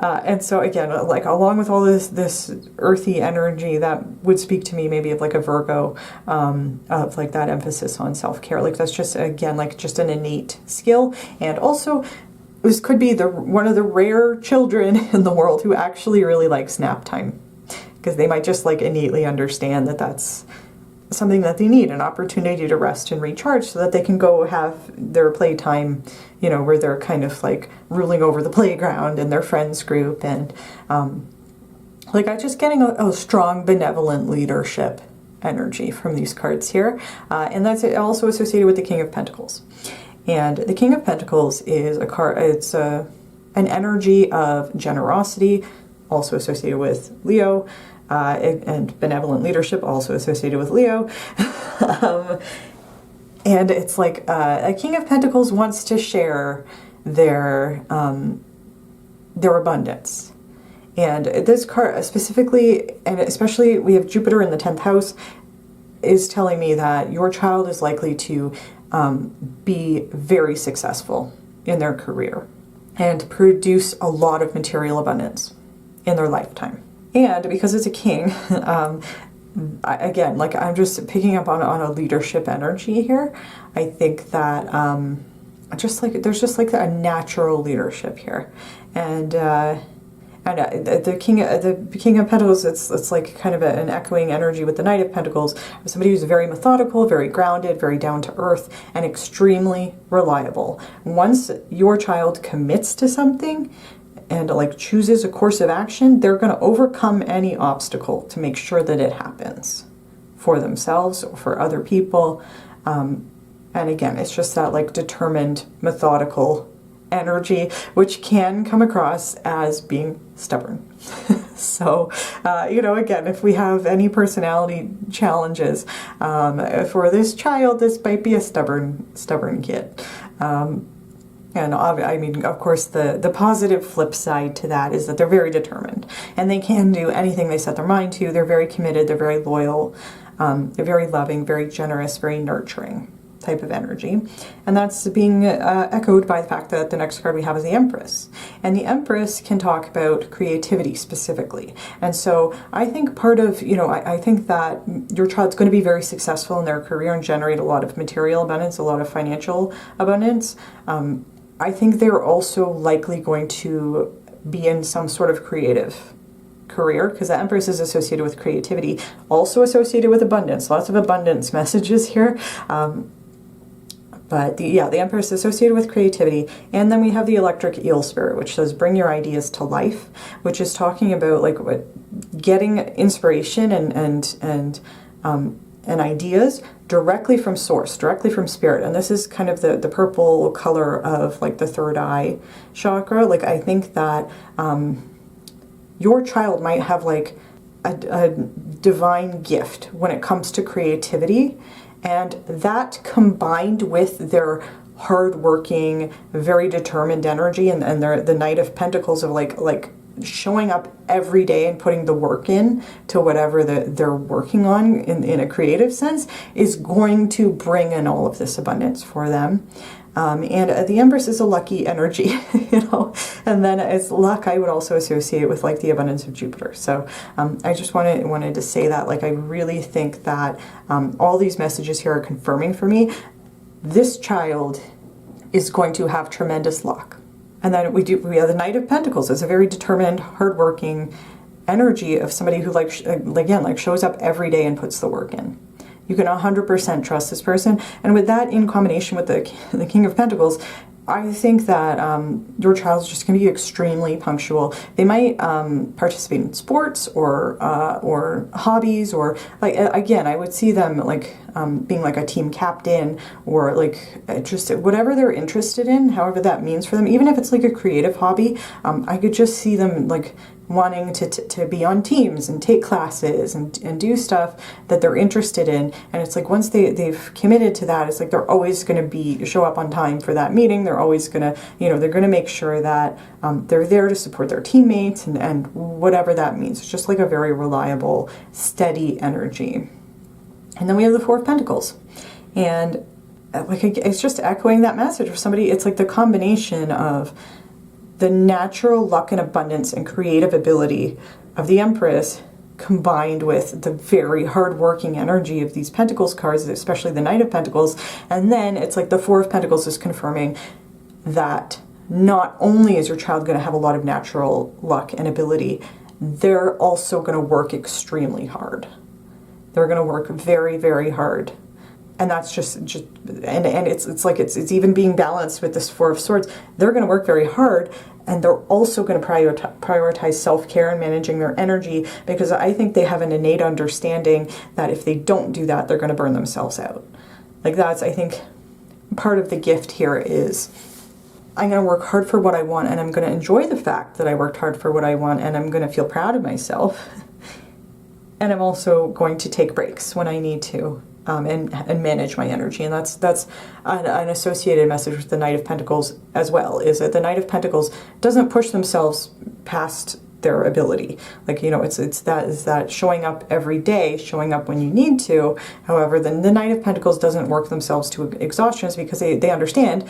And so again, like along with all this earthy energy, that would speak to me maybe of like a Virgo, of like that emphasis on self-care. Like that's just, again, like just an innate skill. And also this could be one of the rare children in the world who actually really likes nap time, because they might just like innately understand that that's something that they need, an opportunity to rest and recharge, so that they can go have their playtime, you know, where they're kind of like ruling over the playground and their friends group. And like I'm just getting a strong benevolent leadership energy from these cards here, and that's also associated with the King of Pentacles. And the King of Pentacles is a card, it's an energy of generosity, also associated with Leo, and benevolent leadership, also associated with Leo. And it's like a King of Pentacles wants to share their abundance. And this card specifically, and especially we have Jupiter in the 10th house, is telling me that your child is likely to be very successful in their career and produce a lot of material abundance in their lifetime. And because it's a king, again, like I'm just picking up on a leadership energy here. I think that there's just like a natural leadership here, and the King of Pentacles, it's like kind of an echoing energy with the Knight of Pentacles, somebody who's very methodical, very grounded, very down to earth, and extremely reliable. Once your child commits to something and like chooses a course of action, they're going to overcome any obstacle to make sure that it happens for themselves or for other people. And again, it's just that like determined, methodical energy, which can come across as being stubborn. So, you know, again, if we have any personality challenges for this child, this might be a stubborn kid. And I mean, of course, the positive flip side to that is that they're very determined and they can do anything they set their mind to. They're very committed. They're very loyal. They're very loving, very generous, very nurturing type of energy. And that's being echoed by the fact that the next card we have is the Empress. And the Empress can talk about creativity specifically. And so I think part of, you know, I think that your child's going to be very successful in their career and generate a lot of material abundance, a lot of financial abundance. I think they're also likely going to be in some sort of creative career, because the Empress is associated with creativity, also associated with abundance. Lots of abundance messages here. But the Empress is associated with creativity. And then we have the Electric Eel Spirit, which says bring your ideas to life, which is talking about like getting inspiration and ideas directly from source, directly from spirit. And this is kind of the purple color of like the third eye chakra. Like I think that your child might have like a divine gift when it comes to creativity, and that combined with their hardworking, very determined energy and the Knight of Pentacles of like showing up every day and putting the work in to whatever they're working on in a creative sense, is going to bring in all of this abundance for them. And the Empress is a lucky energy, you know, and then as luck, I would also associate with like the abundance of Jupiter. So I just wanted to say that, like, I really think that all these messages here are confirming for me this child is going to have tremendous luck And then we have the Knight of Pentacles. It's a very determined, hardworking energy of somebody who like shows up every day and puts the work in. You can 100% trust this person. And with that in combination with the King of Pentacles, I think that your child's just going to be extremely punctual. They might participate in sports or hobbies, or like, again, I would see them like being like a team captain, or like just whatever they're interested in, however that means for them. Even if it's like a creative hobby, I could just see them like wanting to be on teams and take classes and do stuff that they're interested in. And it's like once they've committed to that, it's like they're always going to show up on time for that meeting. They're always going to, they're going to make sure that they're there to support their teammates and whatever that means. It's just like a very reliable, steady energy. And then we have the Four of Pentacles. And like it's just echoing that message of somebody. It's like the combination of the natural luck and abundance and creative ability of the Empress combined with the very hardworking energy of these Pentacles cards, especially the Knight of Pentacles. And then it's like the Four of Pentacles is confirming that not only is your child going to have a lot of natural luck and ability, they're also going to work extremely hard. They're going to work very, very hard. And that's just and it's like it's even being balanced with this Four of Swords. They're going to work very hard, and they're also going to prioritize self-care and managing their energy, because I think they have an innate understanding that if they don't do that, they're going to burn themselves out. Like that's, I think, part of the gift here is I'm going to work hard for what I want, and I'm going to enjoy the fact that I worked hard for what I want, and I'm going to feel proud of myself. And I'm also going to take breaks when I need to. And manage my energy. And that's an associated message with the Knight of Pentacles as well, is that the Knight of Pentacles doesn't push themselves past their ability. Like, it's that showing up every day, showing up when you need to. However, the Knight of Pentacles doesn't work themselves to exhaustion, because they understand,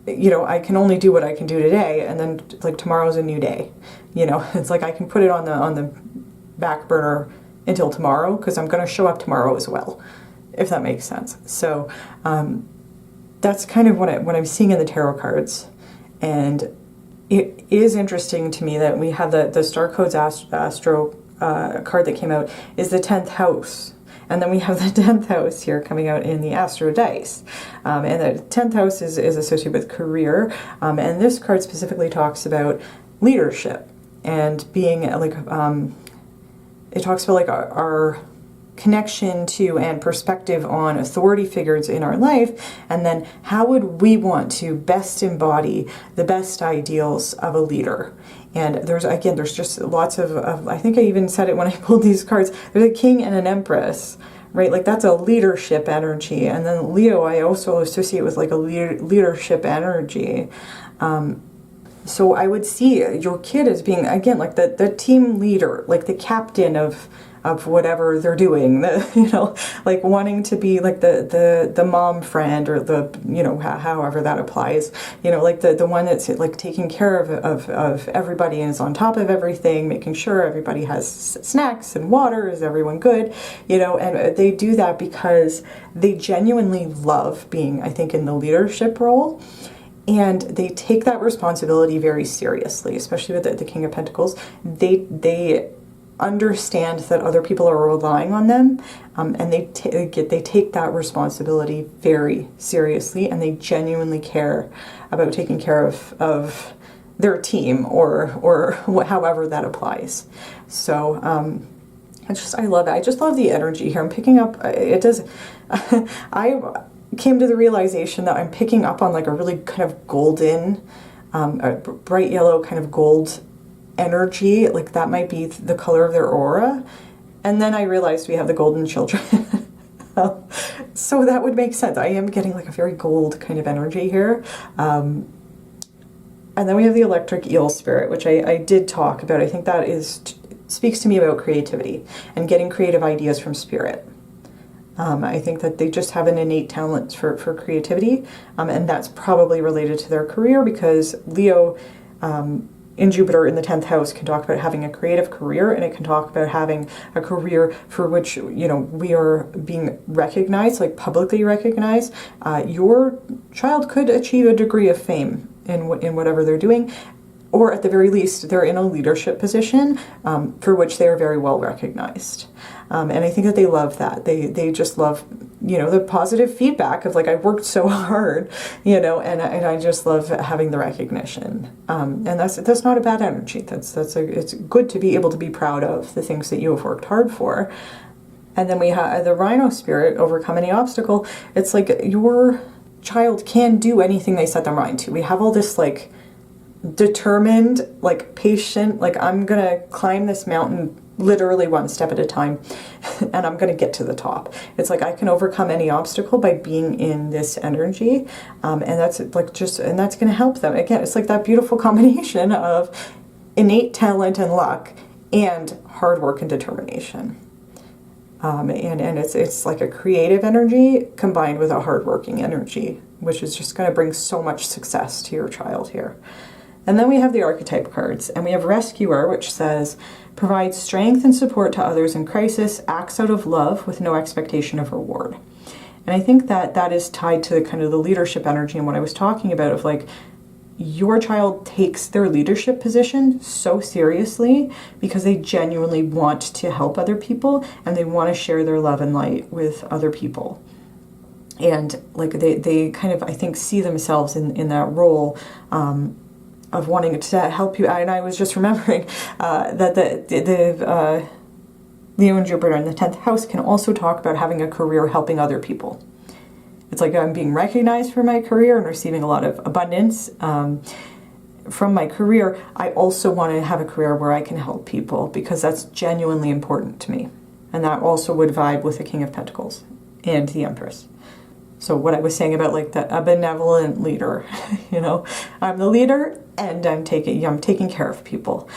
I can only do what I can do today, and then like tomorrow's a new day. It's like I can put it on the back burner until tomorrow, because I'm going to show up tomorrow as well, if that makes sense. So that's kind of what I'm seeing in the tarot cards. And it is interesting to me that we have the Starcodes Astro card that came out is the 10th house. And then we have the 10th house here coming out in the Astro dice. And the 10th house is associated with career. And this card specifically talks about leadership and being like, it talks about like our connection to and perspective on authority figures in our life, and then how would we want to best embody the best ideals of a leader. And there's just lots of I think I even said it when I pulled these cards, there's a king and an empress, right? Like that's a leadership energy. And then Leo I also associate with like a leadership energy. So I would see your kid as being, again, like the team leader, like the captain of whatever they're doing, like wanting to be like the mom friend, or however that applies, like the one that's like taking care of everybody and is on top of everything, making sure everybody has snacks and water, is everyone good, and they do that because they genuinely love being, I think, in the leadership role. And they take that responsibility very seriously, especially with the King of Pentacles. They understand that other people are relying on them, and they take that responsibility very seriously, and they genuinely care about taking care of their team or however that applies. So I love it. I just love the energy here. I'm picking up. It does. I came to the realization that I'm picking up on like a really kind of golden, a bright yellow kind of gold energy, like that might be the color of their aura. And then I realized we have the golden children. So that would make sense. I am getting like a very gold kind of energy here. And then we have the electric eel spirit, which I did talk about. I think that speaks to me about creativity and getting creative ideas from spirit. I think that they just have an innate talent for creativity, and that's probably related to their career, because Leo in Jupiter in the 10th house can talk about having a creative career, and it can talk about having a career for which, we are being recognized, like publicly recognized. Your child could achieve a degree of fame in whatever they're doing, or at the very least, they're in a leadership position for which they are very well recognized. And I think that they love that. They just love, the positive feedback of like, I worked so hard, and I just love having the recognition. And that's not a bad energy. It's good to be able to be proud of the things that you have worked hard for. And then we have the Rhino spirit, overcome any obstacle. It's like your child can do anything they set their mind to. We have all this like determined, like patient, like I'm gonna climb this mountain literally one step at a time and I'm gonna get to the top. It's like I can overcome any obstacle by being in this energy, and that's like and that's gonna help them. Again, it's like that beautiful combination of innate talent and luck and hard work and determination. And it's like a creative energy combined with a hardworking energy, which is just going to bring so much success to your child here. And then we have the archetype cards, and we have Rescuer, which says, provides strength and support to others in crisis, acts out of love with no expectation of reward. And I think that is tied to the kind of the leadership energy and what I was talking about of like, your child takes their leadership position so seriously because they genuinely want to help other people and they want to share their love and light with other people. And like they kind of, I think, see themselves in that role of wanting to help you. And I was just remembering that the Leo and Jupiter in the 10th house can also talk about having a career helping other people. It's like I'm being recognized for my career and receiving a lot of abundance from my career. I also want to have a career where I can help people because that's genuinely important to me. And that also would vibe with the King of Pentacles and the Empress. So what I was saying about like a benevolent leader, I'm the leader and I'm taking care of people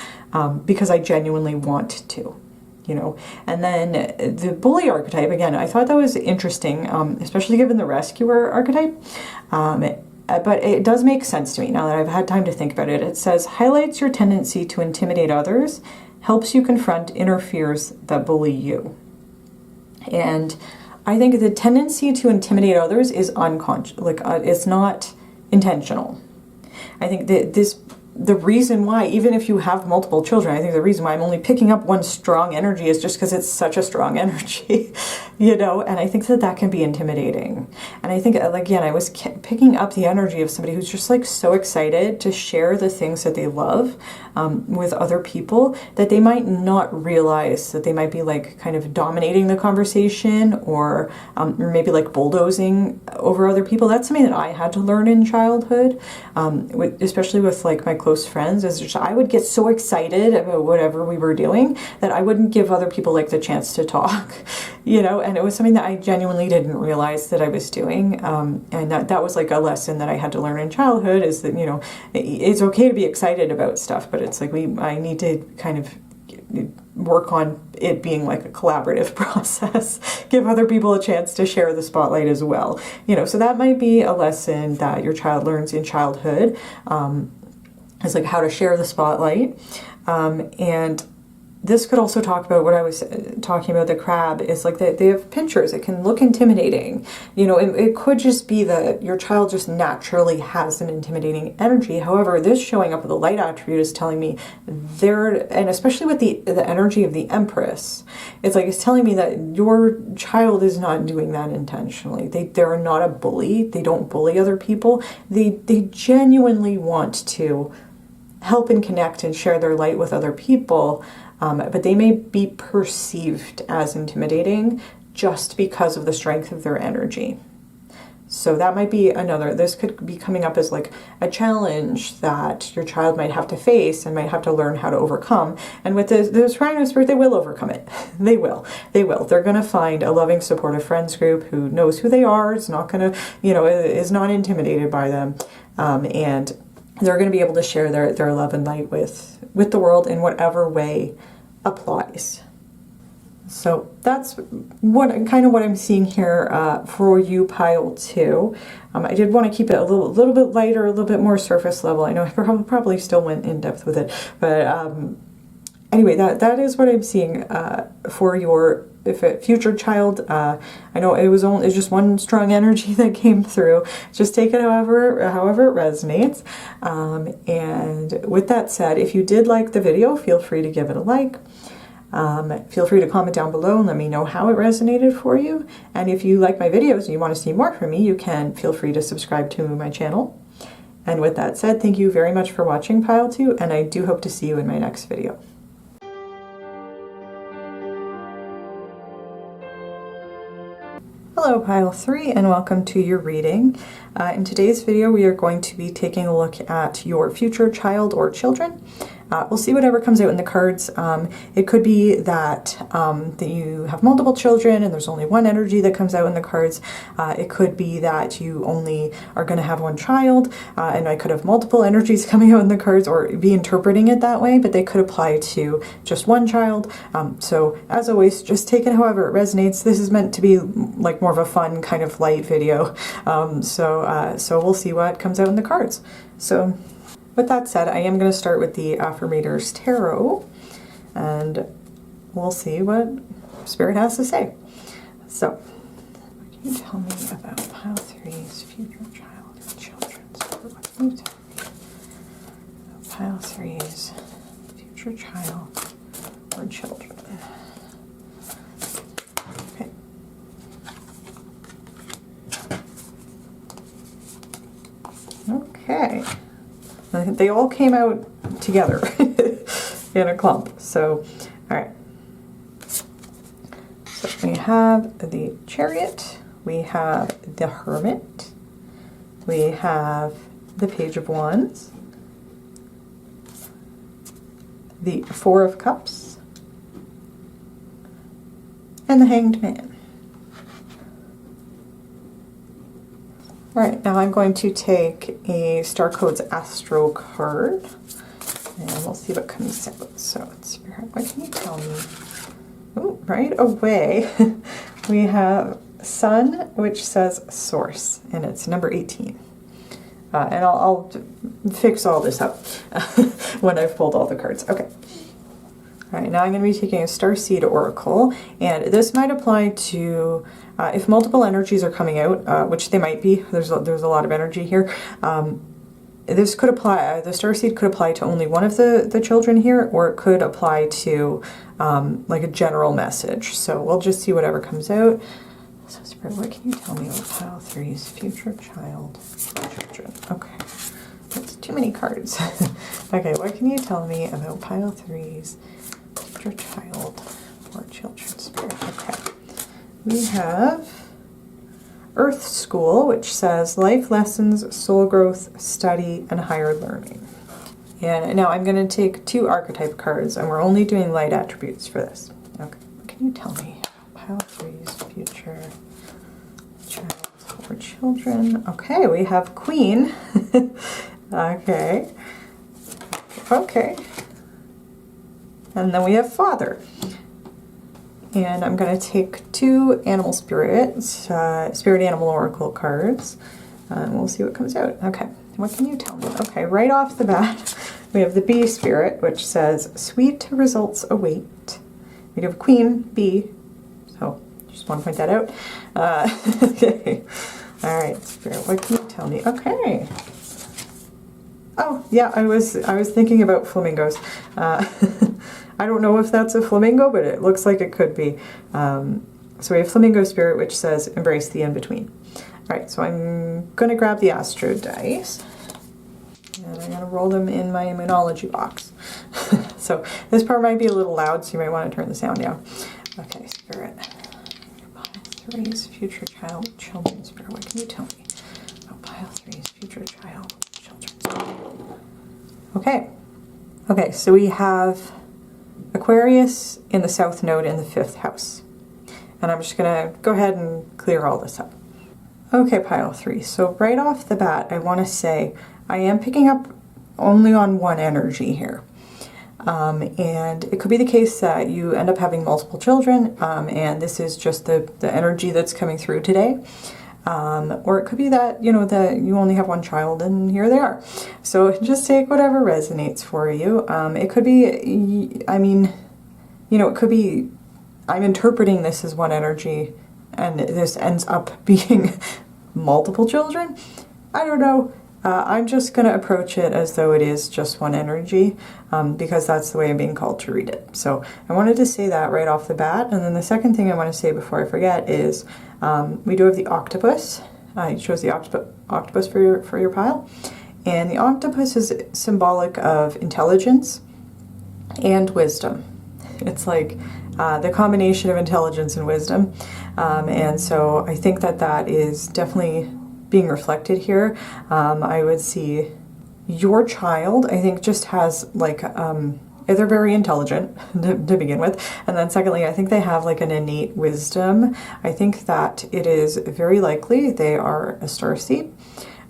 because I genuinely want to. And then the bully archetype, again, I thought that was interesting, especially given the rescuer archetype. But it does make sense to me now that I've had time to think about it. It says, highlights your tendency to intimidate others, helps you confront inner fears that bully you. And I think the tendency to intimidate others is unconscious, it's not intentional. I think that the reason why, even if you have multiple children, I think the reason why I'm only picking up one strong energy is just because it's such a strong energy, and I think that can be intimidating. And I think, again, I was picking up the energy of somebody who's just like so excited to share the things that they love with other people that they might not realize that they might be like kind of dominating the conversation or maybe like bulldozing over other people. That's something that I had to learn in childhood, especially with like my close friends, is just, I would get so excited about whatever we were doing that I wouldn't give other people like the chance to talk, and it was something that I genuinely didn't realize that I was doing. And that was like a lesson that I had to learn in childhood, is that, it's okay to be excited about stuff, but it's like I need to kind of work on it being like a collaborative process, give other people a chance to share the spotlight as well. So that might be a lesson that your child learns in childhood. Is like how to share the spotlight. And this could also talk about what I was talking about, the crab, is like they have pinchers. It can look intimidating. It could just be that your child just naturally has an intimidating energy. However, this showing up with a light attribute is telling me and especially with the energy of the Empress, it's telling me that your child is not doing that intentionally. They're not a bully. They don't bully other people. They genuinely want to help and connect and share their light with other people, but they may be perceived as intimidating just because of the strength of their energy. So that might be this could be coming up as like a challenge that your child might have to face and might have to learn how to overcome. And with this Rhino spirit, they will overcome it. They will. They're going to find a loving, supportive friends group who knows who they are, is not going to, is not intimidated by them. And they're going to be able to share their love and light with the world in whatever way applies. So that's what I'm seeing here for you, pile 2. I did want to keep it a little bit lighter, a little bit more surface level. I know I probably still went in depth with it, but anyway, that is what I'm seeing for your future child. I know it's just one strong energy that came through. Just take it however it resonates. And with that said, if you did like the video, feel free to give it a like. Feel free to comment down below and let me know how it resonated for you. And if you like my videos and you want to see more from me, you can feel free to subscribe to my channel. And with that said, thank you very much for watching Pile 2, and I do hope to see you in my next video. Hello Pile 3, and welcome to your reading. In today's video we are going to be taking a look at your future child or children. We'll see whatever comes out in the cards. It could be that you have multiple children and there's only one energy that comes out in the cards. It could be that you only are going to have one child, and I could have multiple energies coming out in the cards, or be interpreting it that way, but they could apply to just one child. So as always, just take it however it resonates. This is meant to be like more of a fun kind of light video. So we'll see what comes out in the cards. So with that said, I am going to start with the Affirmator's Tarot, and we'll see what Spirit has to say. So, what can you tell me about Pile 3's future child or children? Spirit, what can you tell me about Pile 3's future child or children? Okay. They all came out together in a clump. So, all right. So we have the Chariot, we have the Hermit, we have the Page of Wands, the Four of Cups, and the Hanged Man. Alright, now I'm going to take a Starcodes Astro card, and we'll see what comes out. So, Spirit, what can you tell me? Oh, right away, we have Sun, which says Source, and it's number 18. And I'll fix all this up when I've pulled all the cards. Okay. Alright, now I'm going to be taking a Starseed Oracle, and this might apply to if multiple energies are coming out, which they might be. There's a lot of energy here. This could apply, the Starseed could apply to only one of the children here, or it could apply to like a general message. So we'll just see whatever comes out. So Spirit, what can you tell me about Pile 3's future child or children? Okay, that's too many cards. Okay, what can you tell me about Pile 3's future child or children? Spirit, okay. We have Earth School, which says life lessons, soul growth, study, and higher learning. And now I'm going to take 2 archetype cards, and we're only doing light attributes for this. Okay, what can you tell me about Pile 3's future child or children? Okay, we have Queen. Okay. Okay. And then we have Father. And I'm going to take 2 animal spirits, Spirit Animal Oracle cards, and we'll see what comes out. Okay, what can you tell me? Okay, right off the bat, we have the Bee Spirit, which says, sweet results await. We have Queen Bee, so just want to point that out. Okay, all right, Spirit, what can you tell me? Okay. Oh, yeah, I was thinking about flamingos. I don't know if that's a flamingo, but it looks like it could be. So we have Flamingo Spirit, which says, embrace the in-between. All right, so I'm going to grab the Astro dice, and I'm going to roll them in my Immunology box. So this part might be a little loud, so you might want to turn the sound down. Okay, Spirit. Pile 3's future child, children. Spirit, what can you tell me about Pile 3's future child, children? Okay. Okay, so we have Aquarius in the South Node in the 5th house. And I'm just going to go ahead and clear all this up. Okay, Pile 3. So right off the bat, I want to say I am picking up only on one energy here. And it could be the case that you end up having multiple children, and this is just the energy that's coming through today. Or it could be that, you know, that you only have one child and here they are. So just take whatever resonates for you. It could be, I mean, you know, it could be, I'm interpreting this as one energy and this ends up being multiple children. I don't know. I'm just going to approach it as though it is just one energy, because that's the way I'm being called to read it. So I wanted to say that right off the bat. And then the second thing I want to say before I forget is we do have the octopus. It shows the octopus for your pile. And the octopus is symbolic of intelligence and wisdom. It's like the combination of intelligence and wisdom. And so I think that that is definitely being reflected here. I would see your child, I think, just has like, they're very intelligent to begin with. And then secondly, I think they have like an innate wisdom. I think that it is very likely they are a starseed.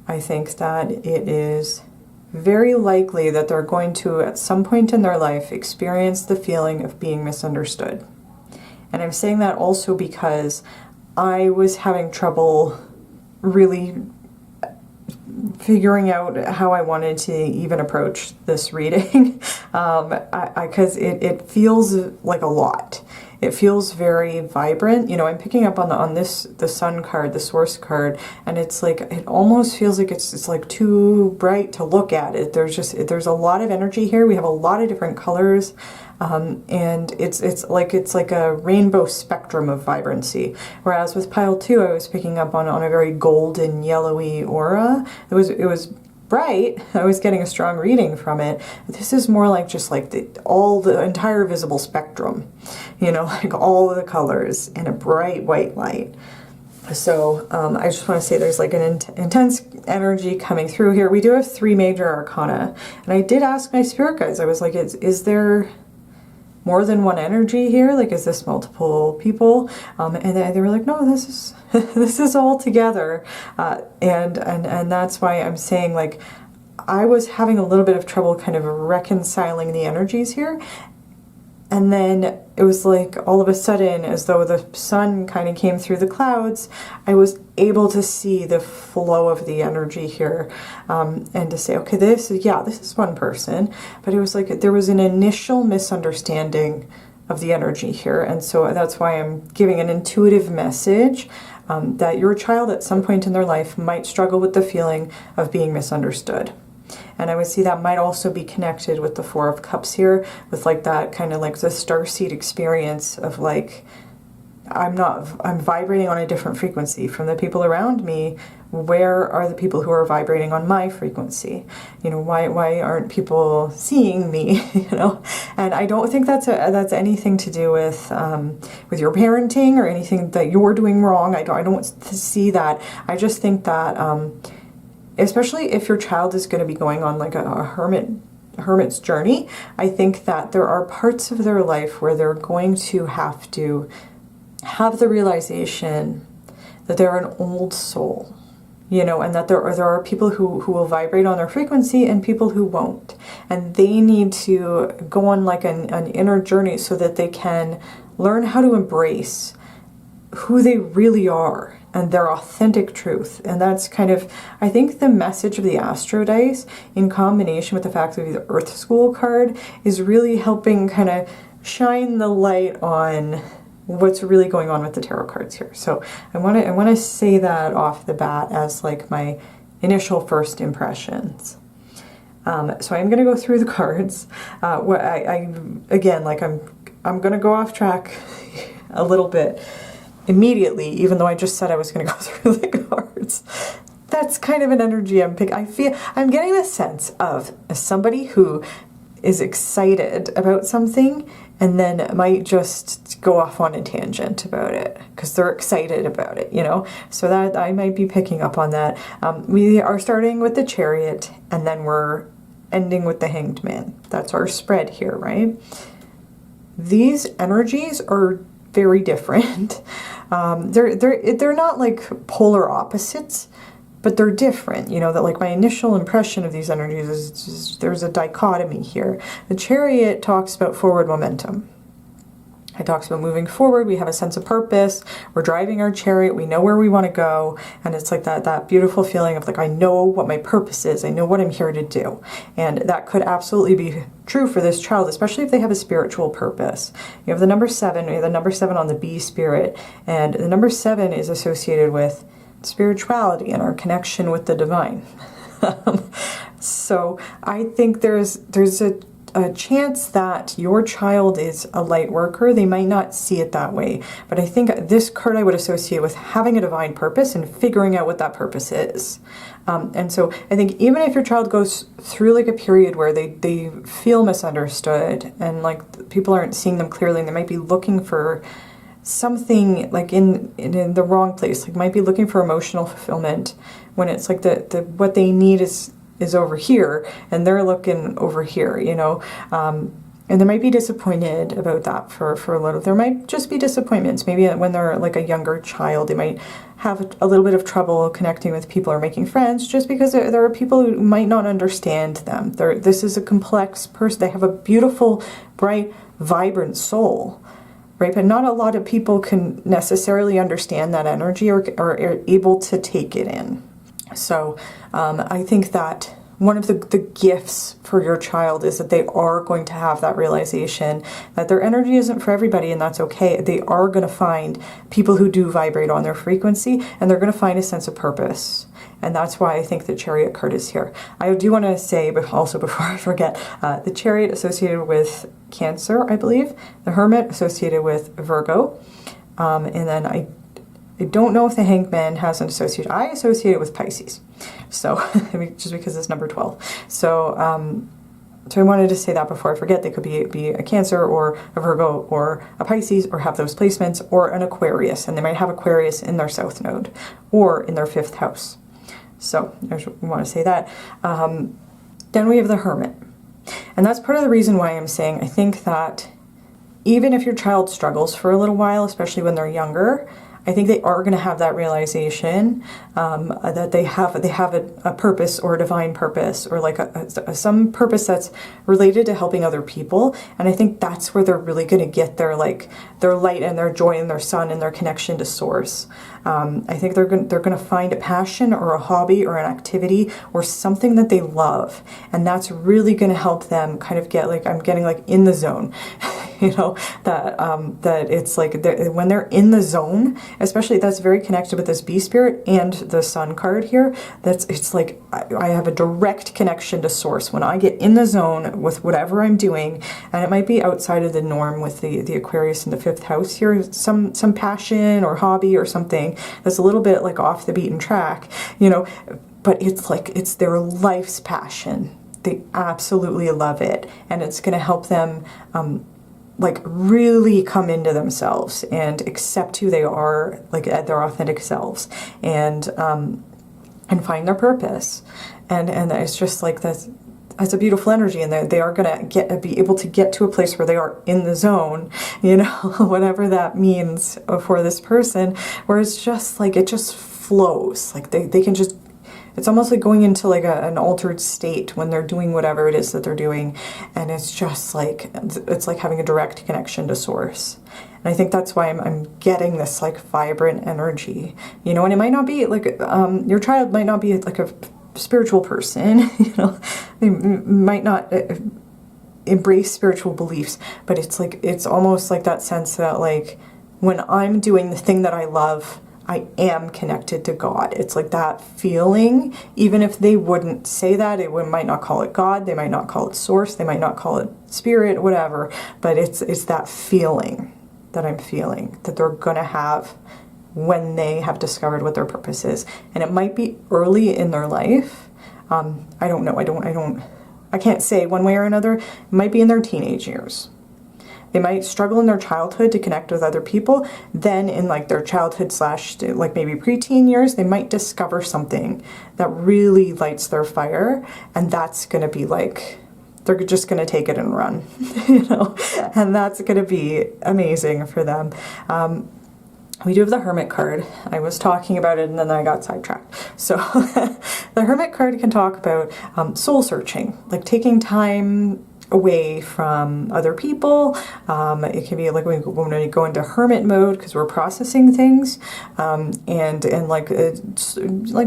I think that it is very likely that they're going to, at some point in their life, experience the feeling of being misunderstood. And I'm saying that also because I was having trouble really figuring out how I wanted to even approach this reading, because it feels like a lot. It feels very vibrant. You know, I'm picking up on the sun card, the source card, and it's like, it almost feels like it's like too bright to look at it. There's a lot of energy here. We have a lot of different colors. And it's like a rainbow spectrum of vibrancy. Whereas with pile 2, I was picking up on a very golden, yellowy aura. It was bright. I was getting a strong reading from it. This is more like just like the entire visible spectrum, you know, like all of the colors in a bright white light. So I just want to say there's like an intense energy coming through here. We do have 3 major arcana, and I did ask my spirit guides. I was like, is there more than one energy here? Like, is this multiple people? And they were like, no, this is this is all together. And that's why I'm saying, like, I was having a little bit of trouble kind of reconciling the energies here. And then it was like all of a sudden, as though the sun kind of came through the clouds, I was able to see the flow of the energy here, and to say, okay, this is one person. But it was like there was an initial misunderstanding of the energy here. And so that's why I'm giving an intuitive message that your child at some point in their life might struggle with the feeling of being misunderstood. And I would see that might also be connected with the 4 of Cups here, with like that kind of like the starseed experience of like, I'm vibrating on a different frequency from the people around me. Where are the people who are vibrating on my frequency? You know, why aren't people seeing me? You know, and I don't think that's anything to do with your parenting or anything that you're doing wrong. I don't see that. I just think that especially if your child is going to be going on like a hermit's journey, I think that there are parts of their life where they're going to have the realization that they're an old soul, you know, and that there are people who will vibrate on their frequency and people who won't. And they need to go on like an inner journey so that they can learn how to embrace who they really are and their authentic truth. And that's kind of, I think, the message of the Astro dice, in combination with the fact that the Earth School card is really helping kind of shine the light on what's really going on with the tarot cards here. So I want to say that off the bat as like my initial first impressions. So I'm going to go through the cards. Again, like I'm going to go off track a little bit immediately, even though I just said I was going to go through the cards. That's kind of an energy I'm getting the sense of somebody who is excited about something and then might just go off on a tangent about it because they're excited about it, you know? So that I might be picking up on that. We are starting with the Chariot and then we're ending with the Hanged Man. That's our spread here, right? These energies are very different. They're not like polar opposites, but they're different. You know, that like my initial impression of these energies is there's a dichotomy here. The Chariot talks about forward momentum. It talks about moving forward. We have a sense of purpose. We're driving our chariot. We know where we want to go. And it's like that beautiful feeling of like, I know what my purpose is. I know what I'm here to do. And that could absolutely be true for this child, especially if they have a spiritual purpose. You have the number 7. We have the number 7 on the B spirit. And the number 7 is associated with spirituality and our connection with the divine. So I think there's a chance that your child is a light worker. They might not see it that way, but I think this card I would associate with having a divine purpose and figuring out what that purpose is. And so I think even if your child goes through like a period where they feel misunderstood and like people aren't seeing them clearly, and they might be looking for something like in the wrong place, like might be looking for emotional fulfillment when it's like the what they need is over here and they're looking over here, you know. And they might be disappointed about that for a little. There might just be disappointments. Maybe when they're like a younger child, they might have a little bit of trouble connecting with people or making friends just because there are people who might not understand them. This is a complex person. They have a beautiful, bright, vibrant soul, right? But not a lot of people can necessarily understand that energy or are able to take it in. So I think that one of the gifts for your child is that they are going to have that realization that their energy isn't for everybody, and that's okay. They are going to find people who do vibrate on their frequency, and they're going to find a sense of purpose. And that's why I think the Chariot card is here. I do want to say, but also before I forget, the Chariot associated with Cancer, I believe. The Hermit associated with Virgo. And then I don't know if the Hangman has an associate. I associate it with Pisces. So, just because it's number 12. So, so I wanted to say that before I forget. They could be a Cancer or a Virgo or a Pisces, or have those placements, or an Aquarius. And they might have Aquarius in their South Node or in their 5th house. So I want to say that. Then we have the Hermit. And that's part of the reason why I'm saying I think that even if your child struggles for a little while, especially when they're younger, I think they are going to have that realization that they have a purpose, or a divine purpose, or like some purpose that's related to helping other people. And I think that's where they're really going to get their light and their joy and their sun and their connection to source. I think they're going to find a passion or a hobby or an activity or something that they love, and that's really going to help them kind of get like, I'm getting like in the zone. You know, that it's like when they're in the zone, especially, that's very connected with this B spirit and the Sun card here. It's like I have a direct connection to source when I get in the zone with whatever I'm doing, and it might be outside of the norm with the Aquarius in the 5th house here, some passion or hobby or something that's a little bit like off the beaten track, you know, but it's like it's their life's passion. They absolutely love it, and it's going to help them like really come into themselves and accept who they are, like at their authentic selves, and find their purpose. And it's just like that's a beautiful energy, and they are going to be able to get to a place where they are in the zone, you know, whatever that means for this person, where it's just like it just flows, like they can just, it's almost like going into like an altered state when they're doing whatever it is that they're doing. And it's just like, it's like having a direct connection to source. And I think that's why I'm getting this like vibrant energy, you know, and it might not be like, your child might not be like a spiritual person, you know, they might not embrace spiritual beliefs, but it's like, it's almost like that sense that like, when I'm doing the thing that I love, I am connected to God. It's like that feeling, even if they wouldn't say that, might not call it God, they might not call it source, they might not call it spirit, whatever, but it's that feeling that I'm feeling that they're going to have when they have discovered what their purpose is. And it might be early in their life. I don't know. I can't say one way or another. It might be in their teenage years. They might struggle in their childhood to connect with other people. Then in like their childhood / like maybe preteen years, they might discover something that really lights their fire. And that's going to be like, they're just going to take it and run, you know, and that's going to be amazing for them. We do have the Hermit card. I was talking about it and then I got sidetracked. So the Hermit card can talk about soul searching, like taking time away from other people. It can be like when we go into hermit mode because we're processing things, and like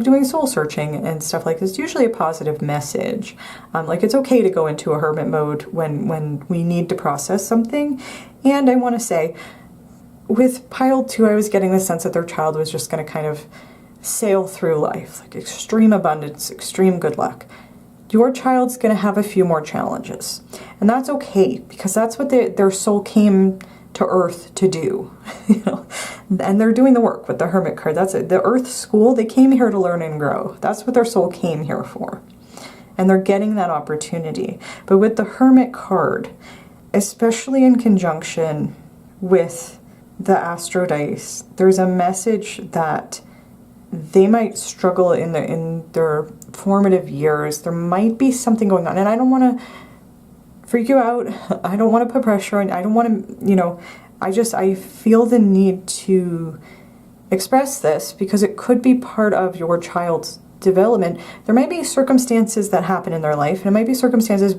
doing soul searching and stuff like this. Usually a positive message. Like it's okay to go into a hermit mode when we need to process something. And I want to say, with pile 2, I was getting the sense that their child was just going to kind of sail through life, like extreme abundance, extreme good luck. Your child's going to have a few more challenges. And that's okay, because that's what their soul came to Earth to do. You know? And they're doing the work with the Hermit card. That's it. The Earth school, they came here to learn and grow. That's what their soul came here for. And they're getting that opportunity. But with the Hermit card, especially in conjunction with the Astro dice, there's a message that they might struggle in their formative years. There might be something going on, and I don't want to freak you out. I don't want to put pressure on. I don't want to, you know, I feel the need to express this because it could be part of your child's development. There might be circumstances that happen in their life, and it might be circumstances,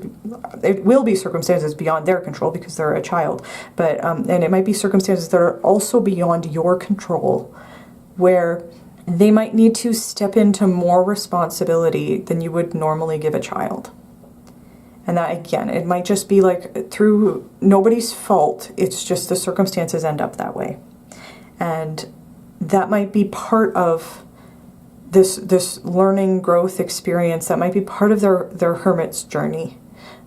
it will be circumstances beyond their control because they're a child, but and it might be circumstances that are also beyond your control, where they might need to step into more responsibility than you would normally give a child. And that, again, it might just be like through nobody's fault. It's just the circumstances end up that way. And that might be part of this learning growth experience. That might be part of their hermit's journey.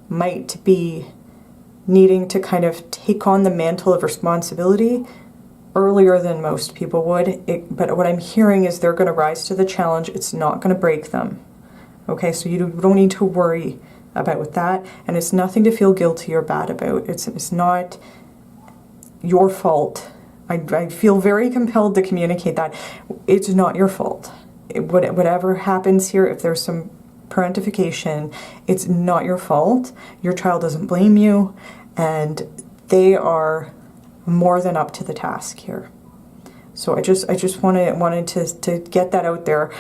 Might be needing to kind of take on the mantle of responsibility earlier than most people would. But what I'm hearing is they're going to rise to the challenge. It's not going to break them. Okay, so you don't need to worry about that. And it's nothing to feel guilty or bad about. It's not your fault. I feel very compelled to communicate that. It's not your fault. Whatever happens here, if there's some parentification, it's not your fault. Your child doesn't blame you. And they are more than up to the task here. So I just wanted to get that out there.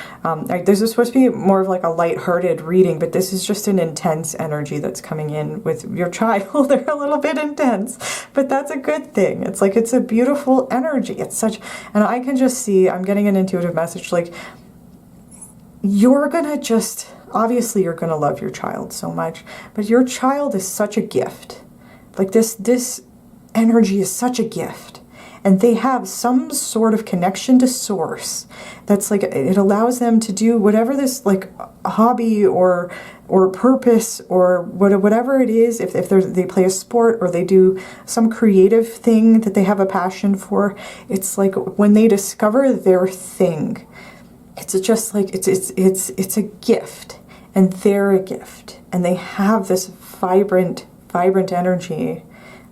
This is supposed to be more of like a lighthearted reading, but this is just an intense energy that's coming in with your child. They're a little bit intense, but that's a good thing. It's like, it's a beautiful energy. It's such, and I can just see, I'm getting an intuitive message, like you're gonna just, obviously you're gonna love your child so much, but your child is such a gift. Like this energy is such a gift, and they have some sort of connection to source that's like, it allows them to do whatever this like hobby or purpose or whatever it is. If they play a sport or they do some creative thing that they have a passion for, it's like when they discover their thing, it's just like it's a gift, and they're a gift, and they have this vibrant energy.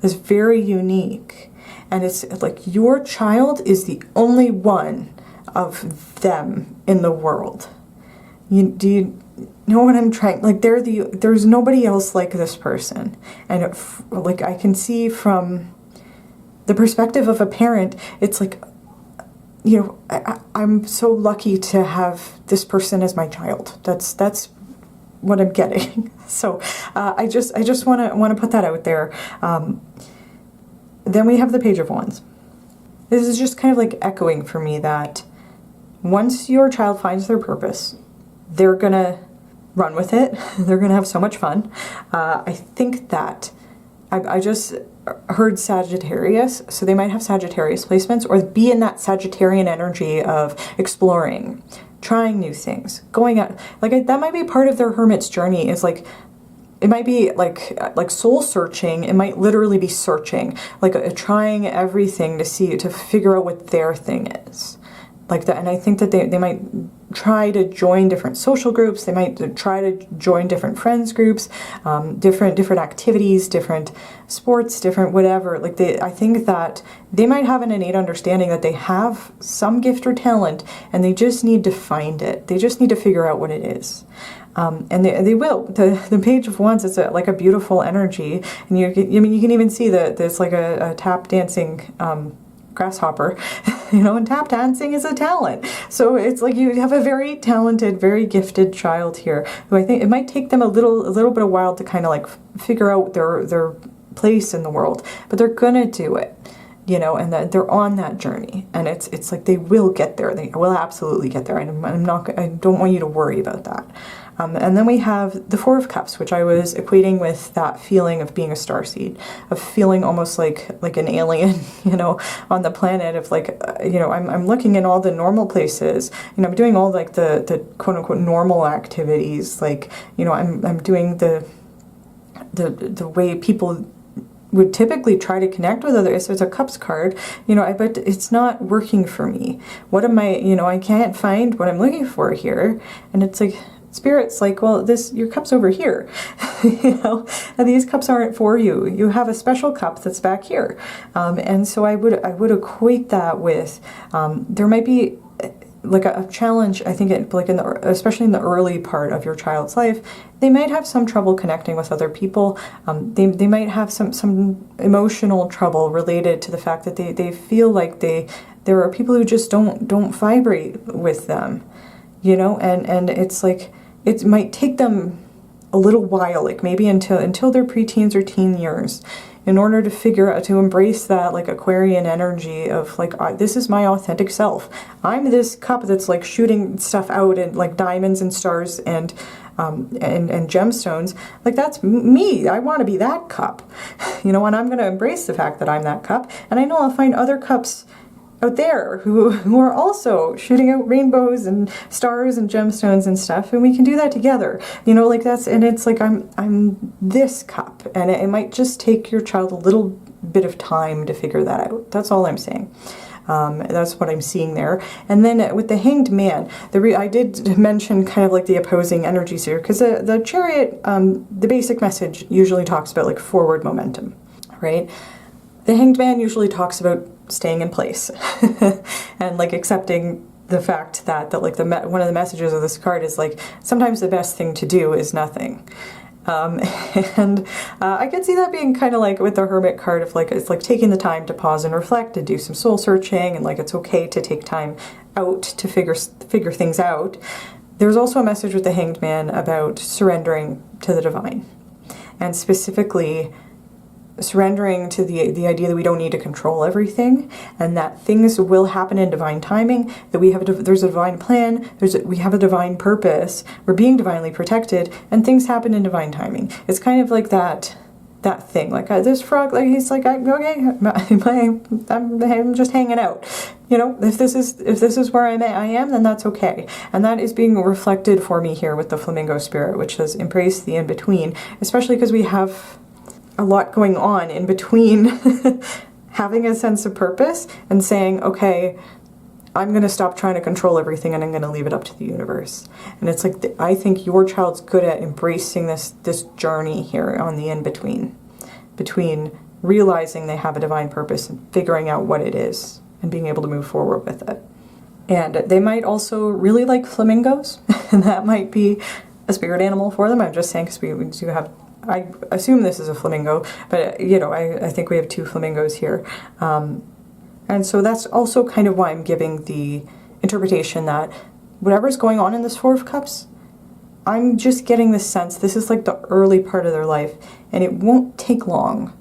Is very unique, and it's like your child is the only one of them in the world. Do you know what I'm trying? Like there's nobody else like this person, and like I can see from the perspective of a parent, it's like, you know, I'm so lucky to have this person as my child. That's what I'm getting. So I just want to put that out there. Then we have the Page of Wands. This is just kind of like echoing for me that once your child finds their purpose, they're gonna run with it. They're gonna have so much fun. I think that I just heard Sagittarius, so they might have Sagittarius placements or be in that Sagittarian energy of exploring, trying new things, going out. Like that might be part of their hermit's journey, is like, it might be like soul searching. It might literally be searching, like trying everything to figure out what their thing is. Like that, and I think that they might try to join different social groups. They might try to join different friends groups, different activities, different sports, different whatever. Like I think that they might have an innate understanding that they have some gift or talent, and they just need to find it. They just need to figure out what it is. And they will. The Page of Wands is like a beautiful energy, and you can even see that there's like a tap dancing grasshopper, you know, and tap dancing is a talent. So it's like you have a very talented, very gifted child here who I think it might take them a little bit of while to kind of like figure out their place in the world, but they're gonna do it, you know, and that they're on that journey, and it's like they will get there. They will absolutely get there. I don't want you to worry about that. And then we have the Four of Cups, which I was equating with that feeling of being a starseed, of feeling almost like an alien, you know, on the planet. Of like, you know, I'm looking in all the normal places, you know, I'm doing all like the quote unquote normal activities, like, you know, I'm doing the way people would typically try to connect with others. So it's a Cups card, you know, but it's not working for me. What am I, you know, I can't find what I'm looking for here. And it's like, Spirit's like, well, your cup's over here, you know, and these cups aren't for you. You have a special cup that's back here. And so I would equate that with, there might be like a challenge, I think, especially in the early part of your child's life. They might have some trouble connecting with other people. They might have some emotional trouble related to the fact that they feel like there are people who just don't vibrate with them, you know, and it's like, it might take them a little while, like maybe until their preteens or teen years, in order to figure out, to embrace that like Aquarian energy of like, this is my authentic self. I'm this cup that's like shooting stuff out and like diamonds and stars and gemstones. Like, that's me. I want to be that cup, you know, and I'm going to embrace the fact that I'm that cup. And I know I'll find other cups out there who are also shooting out rainbows and stars and gemstones and stuff, and we can do that together, you know, like that's, and it's like I'm this cup, and it might just take your child a little bit of time to figure that out. That's all I'm saying. That's what I'm seeing there. And then with the Hanged Man, I did mention kind of like the opposing energies here, because the Chariot, the basic message usually talks about like forward momentum, right? The Hanged Man usually talks about staying in place and like accepting the fact that like one of the messages of this card is like, sometimes the best thing to do is nothing. And I could see that being kind of like with the Hermit card of like, it's like taking the time to pause and reflect and do some soul searching, and like it's okay to take time out to figure things out. There's also a message with the Hanged Man about surrendering to the divine, and specifically surrendering to the idea that we don't need to control everything, and that things will happen in divine timing, that there's a divine plan, we have a divine purpose, we're being divinely protected, and things happen in divine timing. It's kind of like that thing, like this frog, like he's like, okay, I'm just hanging out, you know, if this is where I am, then that's okay. And that is being reflected for me here with the Flamingo Spirit, which has embraced the in-between, especially because we have a lot going on in between having a sense of purpose and saying, okay, I'm going to stop trying to control everything and I'm going to leave it up to the universe. And it's like, I think your child's good at embracing this journey here on the in-between, between realizing they have a divine purpose and figuring out what it is and being able to move forward with it. And they might also really like flamingos, and that might be a spirit animal for them. I'm just saying, because we do have, I assume this is a flamingo, but you know, I think we have two flamingos here. And so that's also kind of why I'm giving the interpretation that whatever's going on in this Four of Cups, I'm just getting this sense this is like the early part of their life, and it won't take long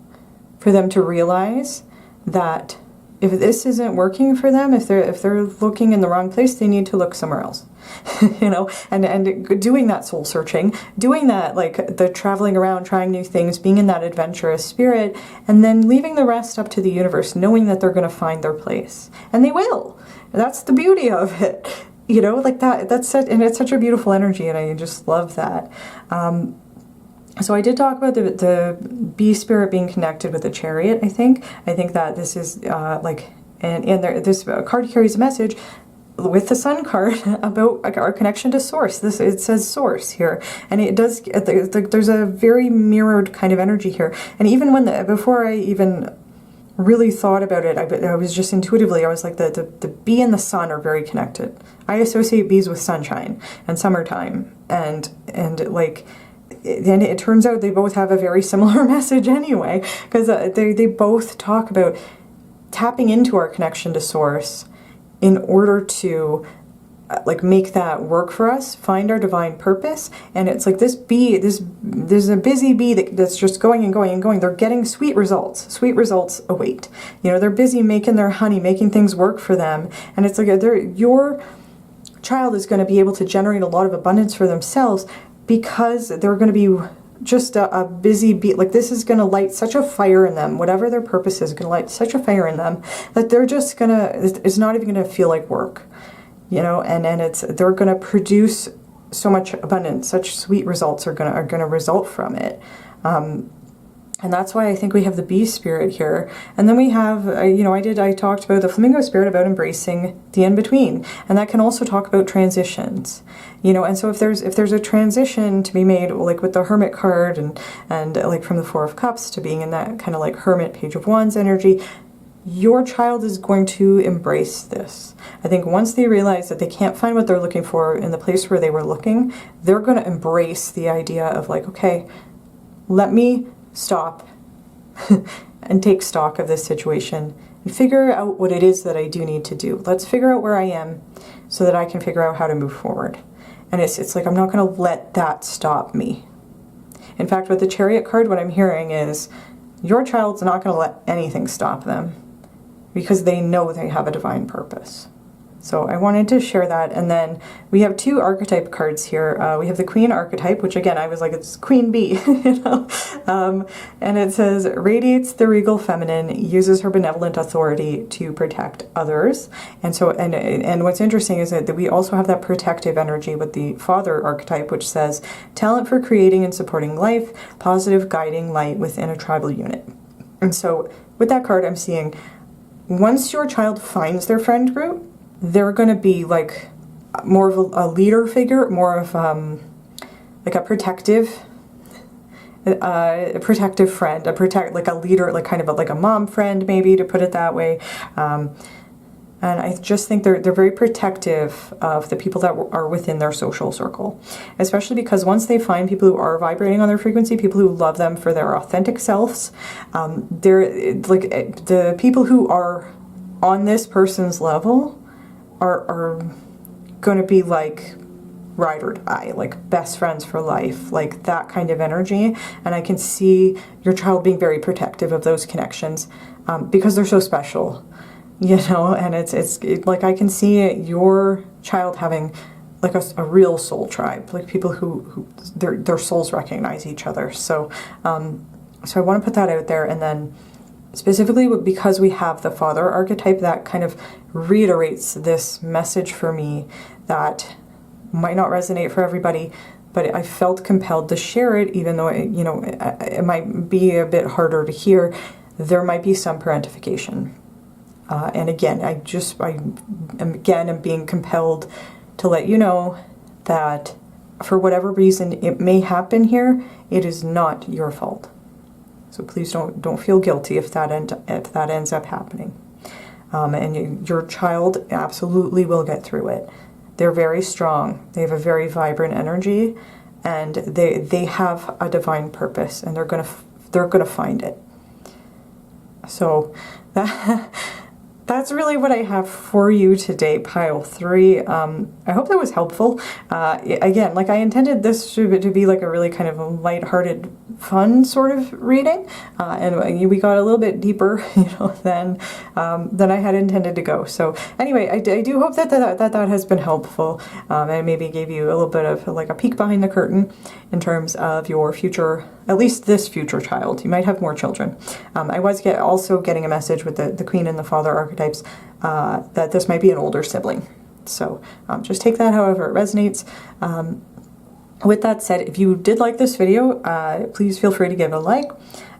for them to realize that if this isn't working for them, if they're looking in the wrong place, they need to look somewhere else. You know, and doing that soul searching, doing that, like the traveling around, trying new things, being in that adventurous spirit, and then leaving the rest up to the universe, knowing that they're going to find their place. And they will. That's the beauty of it. You know, like and it's such a beautiful energy, and I just love that. So I did talk about the bee spirit being connected with the Chariot, I think that this is this card carries a message with the Sun card about our connection to Source. It says Source here, and it does. There's a very mirrored kind of energy here. And even before I even really thought about it, I was just intuitively, I was like, the bee and the sun are very connected. I associate bees with sunshine and summertime, and like. And it turns out they both have a very similar message anyway, because they both talk about tapping into our connection to source in order to like make that work for us, find our divine purpose. And it's like this bee, there's a busy bee that's just going and going and going. They're getting sweet results. Sweet results await. You know, they're busy making their honey, making things work for them. And it's like your child is going to be able to generate a lot of abundance for themselves because they're going to be just a busy bee. Like this is going to light such a fire in them, whatever their purpose is going to light such a fire in them that they're just going to, it's not even going to feel like work. You know, and they're going to produce so much abundance, such sweet results are going to result from it. And that's why I think we have the bee spirit here. And then we have, you know, I talked about the flamingo spirit, about embracing the in-between. And that can also talk about transitions, you know. And so if there's a transition to be made, like with the Hermit card and like from the Four of Cups to being in that kind of like Hermit, Page of Wands energy, your child is going to embrace this. I think once they realize that they can't find what they're looking for in the place where they were looking, they're going to embrace the idea of like, okay, let me stop and take stock of this situation and figure out what it is that I do need to do. Let's figure out where I am so that I can figure out how to move forward. And it's like, I'm not going to let that stop me. In fact, with the Chariot card, what I'm hearing is your child's not going to let anything stop them, because they know they have a divine purpose. So I wanted to share that. And then we have two archetype cards here. We have the Queen archetype, which again, I was like, it's Queen Bee, you know? And it says, radiates the regal feminine, uses her benevolent authority to protect others. And so, and what's interesting is that we also have that protective energy with the Father archetype, which says, talent for creating and supporting life, positive guiding light within a tribal unit. And so with that card, I'm seeing, once your child finds their friend group, they're going to be like more of a leader figure, more of like a protective friend, like a leader, like kind of like a mom friend, maybe, to put it that way. And I just think they're very protective of the people that are within their social circle, especially because once they find people who are vibrating on their frequency, people who love them for their authentic selves, they're like the people who are on this person's level are going to be like ride or die, like best friends for life, like that kind of energy. And I can see your child being very protective of those connections because they're so special. You know, and it's like I can see your child having like a real soul tribe, like people who their souls recognize each other. So so I want to put that out there. And then specifically because we have the Father archetype, that kind of reiterates this message for me that might not resonate for everybody, but I felt compelled to share it, even though it might be a bit harder to hear. There might be some parentification. And again, I am being compelled to let you know that for whatever reason it may happen here, it is not your fault. So please don't feel guilty if that ends up happening. And your child absolutely will get through it. They're very strong. They have a very vibrant energy, and they have a divine purpose, and they're gonna find it. So that's really what I have for you today, pile 3. I hope that was helpful. Again, like I intended this to be like a really kind of a lighthearted, fun sort of reading, and we got a little bit deeper, than I had intended to go. So anyway, I do hope that has been helpful, and maybe gave you a little bit of like a peek behind the curtain in terms of your future, at least this future child. You might have more children. I was also getting a message with the Queen and the Father archetypes that this might be an older sibling. So just take that however it resonates. With that said, if you did like this video, please feel free to give it a like.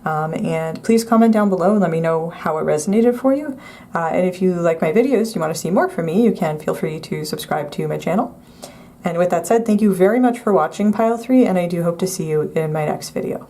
And please comment down below and let me know how it resonated for you. And if you like my videos, you want to see more from me, you can feel free to subscribe to my channel. And with that said, thank you very much for watching Pile 3, and I do hope to see you in my next video.